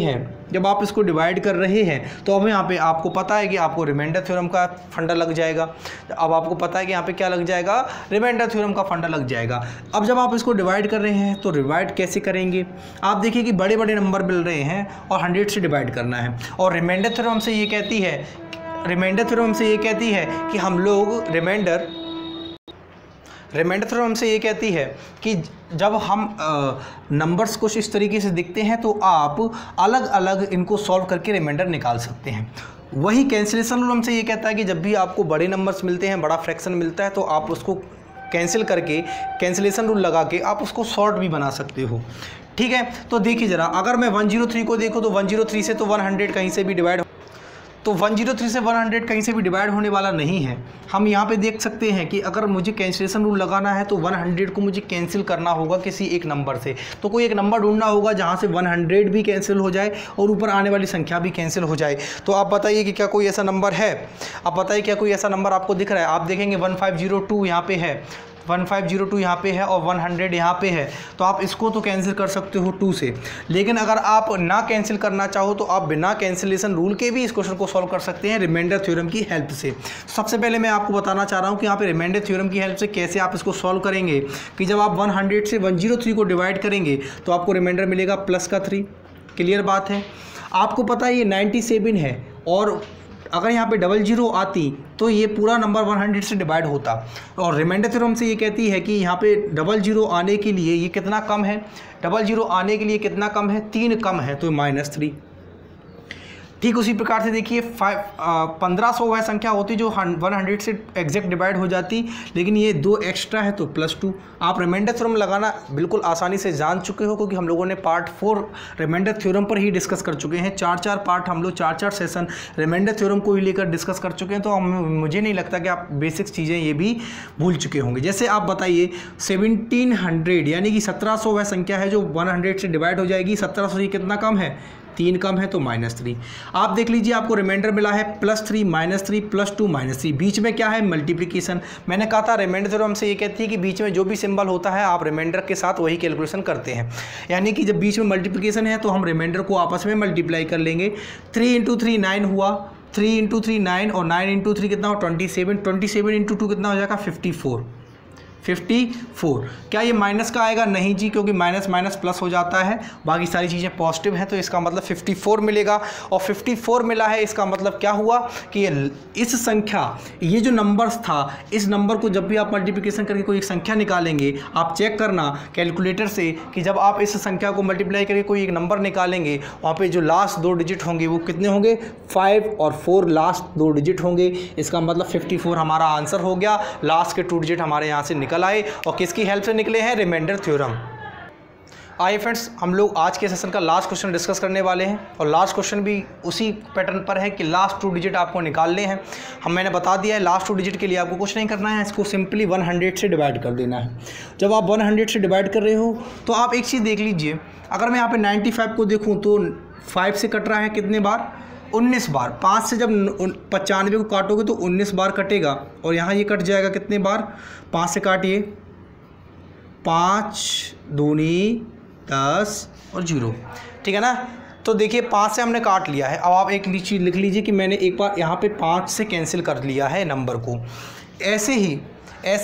हैं, तो अब यहाँ पे आपको पता है कि आपको रिमाइंडर थ्योरम का फंडा लग जाएगा। अब आपको पता है कि यहाँ पे क्या लग जाएगा? रिमाइंडर थ्योरम का फंडा लग जाएगा। अब जब आप इसको डिवाइड कर रहे हैं तो डिवाइड कैसे करेंगे? आप देखिए कि बड़े बड़े नंबर मिल रहे हैं और 100 से डिवाइड करना है, और रिमाइंडर थ्योरम हमसे ये कहती है कि हम लोग रिमाइंडर थ्योरम हमसे ये कहती है कि जब हम नंबर्स कुछ इस तरीके से दिखते हैं तो आप अलग अलग इनको सॉल्व करके रिमाइंडर निकाल सकते हैं। वही कैंसिलेशन रूल हमसे ये कहता है कि जब भी आपको बड़े नंबर्स मिलते हैं, बड़ा फ्रैक्शन मिलता है, तो आप उसको कैंसिल करके कैंसिलेशन रूल लगा के आप उसको शॉर्ट भी बना सकते हो, ठीक है। तो देखिए ज़रा, अगर मैं 103 को देखूँ तो 103 से तो 100 कहीं से भी डिवाइड, तो 103 से 100 कहीं से भी डिवाइड होने वाला नहीं है। हम यहाँ पे देख सकते हैं कि अगर मुझे कैंसिलेशन रूल लगाना है तो 100 को मुझे कैंसिल करना होगा किसी एक नंबर से। तो कोई एक नंबर ढूंढना होगा जहाँ से 100 भी कैंसिल हो जाए और ऊपर आने वाली संख्या भी कैंसिल हो जाए। तो आप बताइए कि क्या कोई ऐसा नंबर है? आप बताइए क्या कोई ऐसा नंबर आपको दिख रहा है? आप देखेंगे 1502 यहाँ पे है, 1502 यहाँ पे है और 100 यहाँ पे है, तो आप इसको तो कैंसिल कर सकते हो 2 से। लेकिन अगर आप ना कैंसिल करना चाहो तो आप बिना कैंसिलेशन रूल के भी इस क्वेश्चन को सॉल्व कर सकते हैं रिमाइंडर थ्योरम की हेल्प से। सबसे पहले मैं आपको बताना चाह रहा हूँ कि यहाँ पे रिमाइंडर थ्योरम की हेल्प से कैसे आप इसको सॉल्व करेंगे। कि जब आप 100 से 103 को डिवाइड करेंगे तो आपको रिमाइंडर मिलेगा +3। क्लियर बात है? आपको पता है ये 97 है, और अगर यहाँ पे 00 आती तो ये पूरा नंबर 100 से डिवाइड होता। और रिमाइंडर थ्योरम से ये कहती है कि यहाँ पे 00 आने के लिए ये कितना कम है? 00 आने के लिए कितना कम है? 3 कम है, तो -3। ठीक उसी प्रकार से देखिए 1500 वह संख्या होती जो 100 से एग्जैक्ट डिवाइड हो जाती, लेकिन ये 2 एक्स्ट्रा है तो +2। आप रिमाइंडर थ्योरम लगाना बिल्कुल आसानी से जान चुके हो, क्योंकि हम लोगों ने पार्ट 4 रिमाइंडर थ्योरम पर ही डिस्कस कर चुके हैं। 4 पार्ट हम लोग 4 सेशन रिमाइंडर थ्योरम को ही लेकर डिस्कस कर चुके हैं। तो मुझे नहीं लगता कि आप बेसिक्स चीज़ें ये भी भूल चुके होंगे। जैसे आप बताइए 1700 यानी कि 1700 वह संख्या है जो 100 से डिवाइड हो जाएगी। 1700 से कितना कम है? 3 कम है, तो -3। आप देख लीजिए आपको रिमाइंडर मिला है +3 -3 +2 -3। बीच में क्या है? मल्टीप्लिकेशन। मैंने कहा था रिमाइंडर थ्योरम से ये कहती है कि बीच में जो भी सिंबल होता है आप रिमाइंडर के साथ वही कैलकुलेशन करते हैं। यानी कि जब बीच में मल्टीप्लिकेशन है तो हम रिमाइंडर को आपस में मल्टीप्लाई कर लेंगे। 3 × 3 9 हुआ, 3 × 3 9, और 9 × 3 कितना हो? 27। 27 × 2 कितना हो जाएगा? 54। 54। क्या ये माइनस का आएगा? नहीं जी, क्योंकि माइनस माइनस प्लस हो जाता है, बाकी सारी चीज़ें पॉजिटिव हैं, तो इसका मतलब 54 मिलेगा। और 54 मिला है, इसका मतलब क्या हुआ कि इस संख्या, ये जो नंबर्स था, इस नंबर को जब भी आप मल्टीप्लिकेशन करके कोई एक संख्या निकालेंगे, आप चेक करना कैलकुलेटर से कि जब आप इस संख्या को मल्टीप्लाई करके कोई एक नंबर निकालेंगे, वहाँ पे जो लास्ट 2 डिजिट होंगे वो कितने होंगे? 5 और 4 लास्ट 2 डिजिट होंगे। इसका मतलब 54 हमारा आंसर हो गया। लास्ट के 2 डिजिट हमारे यहाँ से निकल आए और किसकी हेल्प से निकले हैं? Remainder theorem. आइए फ्रेंड्स, हम लोग आज के सेशन का लास्ट क्वेश्चन डिस्कस करने वाले हैं और लास्ट क्वेश्चन भी उसी पैटर्न पर है कि लास्ट 2 डिजिट आपको निकालने हैं। मैंने बता दिया है, लास्ट 2 डिजिट के लिए आपको कुछ नहीं करना है, इसको सिंपली 100 से डिवाइड कर देना है। जब आप 100 से डिवाइड कर रहे हो तो आप एक चीज़ देख लीजिए, अगर मैं यहाँ पे 95 को देखूँ तो 5 से कट रहा है कितने बार? 19 बार। 5 से जब 95 को काटोगे तो 19 बार कटेगा और यहाँ ये कट जाएगा कितने बार? 5 से काटिए, 5 दूनी 10 और 0, ठीक है ना। तो देखिए 5 से हमने काट लिया है। अब आप एक चीज़ लिख लीजिए कि मैंने एक बार यहाँ पे 5 से कैंसिल कर लिया है नंबर को। ऐसे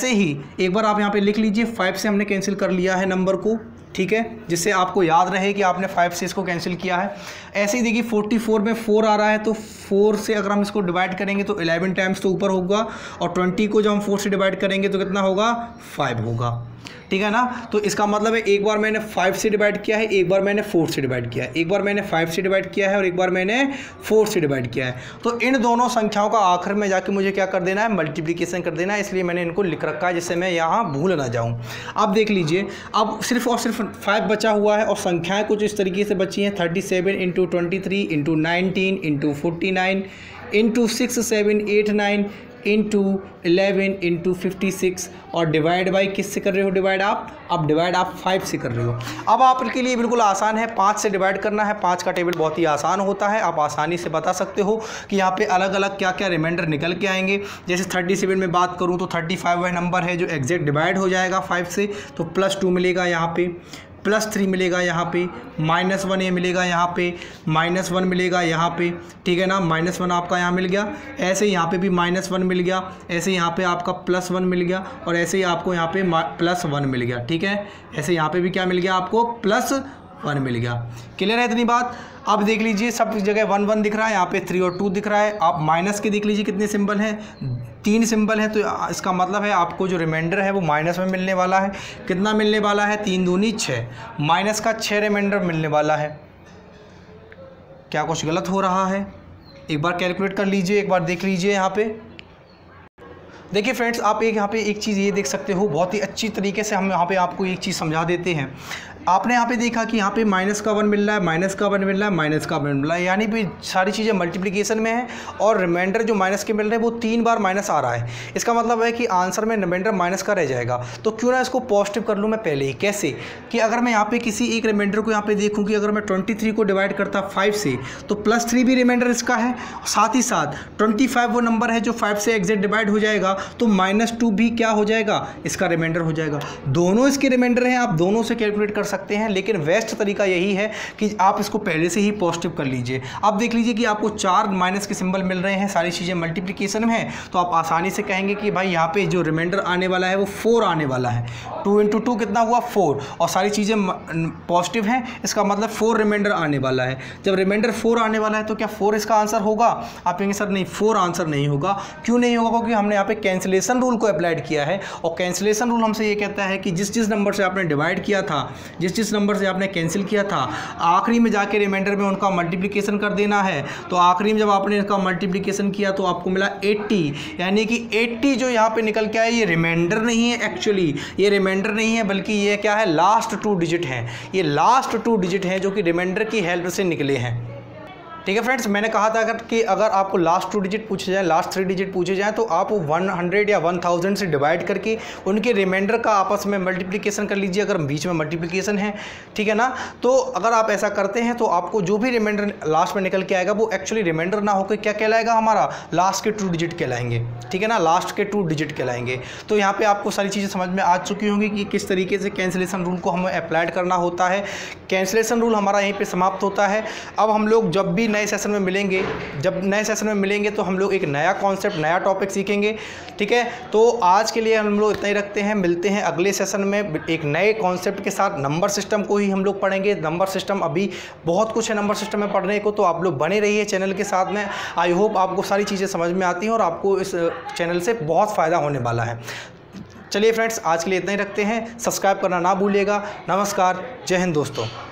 ही एक बार आप यहाँ पे लिख लीजिए 5 से हमने कैंसिल कर लिया है नंबर को, ठीक है, जिससे आपको याद रहे कि आपने 5 से इसको कैंसिल किया है। ऐसे ही देखिए 44 में 4 आ रहा है, तो 4 से अगर हम इसको डिवाइड करेंगे तो 11 टाइम्स तो ऊपर होगा और 20 को जब हम 4 से डिवाइड करेंगे तो कितना होगा? 5 होगा, ठीक है ना। तो इसका मतलब है एक बार मैंने 5 से डिवाइड किया है, एक बार मैंने 4 से डिवाइड किया है, एक बार मैंने 5 से डिवाइड किया है और एक बार मैंने 4 से डिवाइड किया है। तो इन दोनों संख्याओं का आखिर में जाके मुझे क्या कर देना है? मल्टीप्लिकेशन कर देना है, इसलिए मैंने इनको लिख रखा है जिससे मैं यहाँ भूल ना जाऊँ। अब देख लीजिए, अब सिर्फ और सिर्फ 5 बचा हुआ है और संख्याएँ कुछ इस तरीके से बची हैं, 37 × 23 × 19 × 49 × 6 7 8 9 इंटू 11 इंटू 56 और डिवाइड बाई किससे कर रहे हो? डिवाइड आप, अब डिवाइड आप 5 से कर रहे हो। अब आपके लिए बिल्कुल आसान है, 5 से डिवाइड करना है। 5 का टेबल बहुत ही आसान होता है, आप आसानी से बता सकते हो कि यहाँ पे अलग अलग क्या क्या रिमाइंडर निकल के आएंगे। जैसे 37 में बात करूँ तो 35 वह नंबर है जो एग्जैक्ट डिवाइड हो जाएगा 5 से, तो +2 मिलेगा यहाँ पे, +3 मिलेगा यहाँ पे, -1 ये मिलेगा यहाँ पे, -1 मिलेगा यहाँ पे, ठीक है ना। -1 आपका यहाँ मिल गया, ऐसे यहाँ पे भी -1 मिल गया, ऐसे यहाँ पे आपका +1 मिल गया और ऐसे ही आपको यहाँ पे +1 मिल गया, ठीक है। ऐसे यहाँ पे भी क्या मिल गया आपको? +1 मिल गया। क्लियर है इतनी बात? अब देख लीजिए सब जगह 1 1 दिख रहा है, यहाँ पे 3 और 2 दिख रहा है। आप माइनस के देख लीजिए कितने सिंबल हैं? 3 सिंबल हैं, तो इसका मतलब है आपको जो रिमाइंडर है वो माइनस में मिलने वाला है। कितना मिलने वाला है? 3 दूनी 6, माइनस का 6 रिमाइंडर मिलने वाला है। क्या कुछ गलत हो रहा है? एक बार कैलकुलेट कर लीजिए, एक बार देख लीजिए यहाँ पे। देखिए फ्रेंड्स, आप यहाँ पे एक चीज़ ये देख सकते हो, बहुत ही अच्छी तरीके से हम यहाँ पे आपको एक चीज़ समझा देते हैं। आपने यहाँ पे देखा कि यहाँ पे -1 मिल रहा है, -1 मिल रहा है, -1 मिल रहा है, यानी भी सारी चीज़ें मल्टीप्लिकेशन में है और रिमाइंडर जो माइनस के मिल रहे हैं वो 3 बार माइनस आ रहा है। इसका मतलब है कि आंसर में रिमाइंडर माइनस का रह जाएगा। तो क्यों ना इसको पॉजिटिव कर लूँ मैं पहले ही। कैसे? कि अगर मैं यहाँ पे किसी एक रिमाइंडर को यहाँ पे देखूँ कि अगर मैं 23 को डिवाइड करता 5 से तो +3 भी रिमाइंडर इसका है, साथ ही साथ 25 वो नंबर है जो 5 से एग्जैक्ट डिवाइड हो जाएगा, तो -2 भी क्या हो जाएगा? इसका रिमाइंडर हो जाएगा। दोनों इसके रिमाइंडर हैं, आप दोनों से कैलकुलेट कर सकते हैं, लेकिन बेस्ट तरीका यही है कि आप इसको पहले से ही पॉजिटिव कर लीजिए। अब देख लीजिए कि आपको 4 माइनस के सिंबल मिल रहे हैं, सारी चीज़ें मल्टीप्लिकेशन में हैं, तो आप आसानी से कहेंगे कि भाई यहाँ पे जो रिमाइंडर आने वाला है वो 4 आने वाला है। 2 × 2 कितना हुआ? 4, और सारी चीज़ें पॉजिटिव हैं, इसका मतलब 4 रिमाइंडर आने वाला है। जब रिमाइंडर 4 आने वाला है तो क्या 4 इसका आंसर होगा? आप कहेंगे सर नहीं, 4 आंसर नहीं होगा। क्यों नहीं होगा? क्योंकि हमने यहाँ पे कैंसिलेशन रूल को अप्लाइड किया है और कैंसिलेशन रूल हमसे ये कहता है कि जिस नंबर से आपने डिवाइड किया था, जिस नंबर से आपने कैंसिल किया था, आखिरी में जाके रिमाइंडर में उनका मल्टीप्लिकेशन कर देना है। तो आखिरी में जब आपने इसका मल्टीप्लिकेशन किया तो आपको मिला 80, यानी कि 80 जो यहाँ पे निकल के आया ये रिमाइंडर नहीं है। एक्चुअली ये रिमाइंडर नहीं है, बल्कि ये क्या है? लास्ट 2 डिजिट हैं। ये लास्ट 2 डिजिट हैं जो कि रिमाइंडर की हेल्प से निकले हैं। ठीक है फ्रेंड्स, मैंने कहा था कि अगर आपको लास्ट 2 डिजिट पूछे जाए, लास्ट 3 डिजिट पूछे जाए, तो आप 100 या 1000 से डिवाइड करके उनके रिमाइंडर का आपस में मल्टीप्लिकेशन कर लीजिए, अगर बीच में मल्टीप्लिकेशन है, ठीक है ना। तो अगर आप ऐसा करते हैं तो आपको जो भी रिमाइंडर लास्ट में निकल के आएगा वो एक्चुअली रिमाइंडर ना होकर क्या कहलाएगा? हमारा लास्ट के 2 डिजिट कहलाएंगे, ठीक है ना, लास्ट के 2 डिजिट कहलाएंगे। तो यहाँ पर आपको सारी चीज़ें समझ में आ चुकी होंगी कि किस तरीके से कैंसिलेशन रूल को हमें अप्लाइड करना होता है। कैंसिलेशन रूल हमारा यहीं पर समाप्त होता है। अब हम लोग जब भी नए सेशन में मिलेंगे। जब नए सेशन में मिलेंगे तो हम लोग एक नया कॉन्सेप्ट, नया टॉपिक सीखेंगे, ठीक है। तो आज के लिए हम लोग इतना ही रखते हैं, मिलते हैं अगले सेशन में एक नए कॉन्सेप्ट के साथ। नंबर सिस्टम को ही हम लोग पढ़ेंगे। नंबर सिस्टम अभी बहुत कुछ है नंबर सिस्टम में पढ़ने को, तो आप लोग बने रहिए चैनल के साथ में। आई होप आपको सारी चीज़ें समझ में आती हैं और आपको इस चैनल से बहुत फ़ायदा होने वाला है। चलिए फ्रेंड्स, आज के लिए इतना ही रखते हैं। सब्सक्राइब करना ना भूलिएगा। नमस्कार, जय हिंद दोस्तों।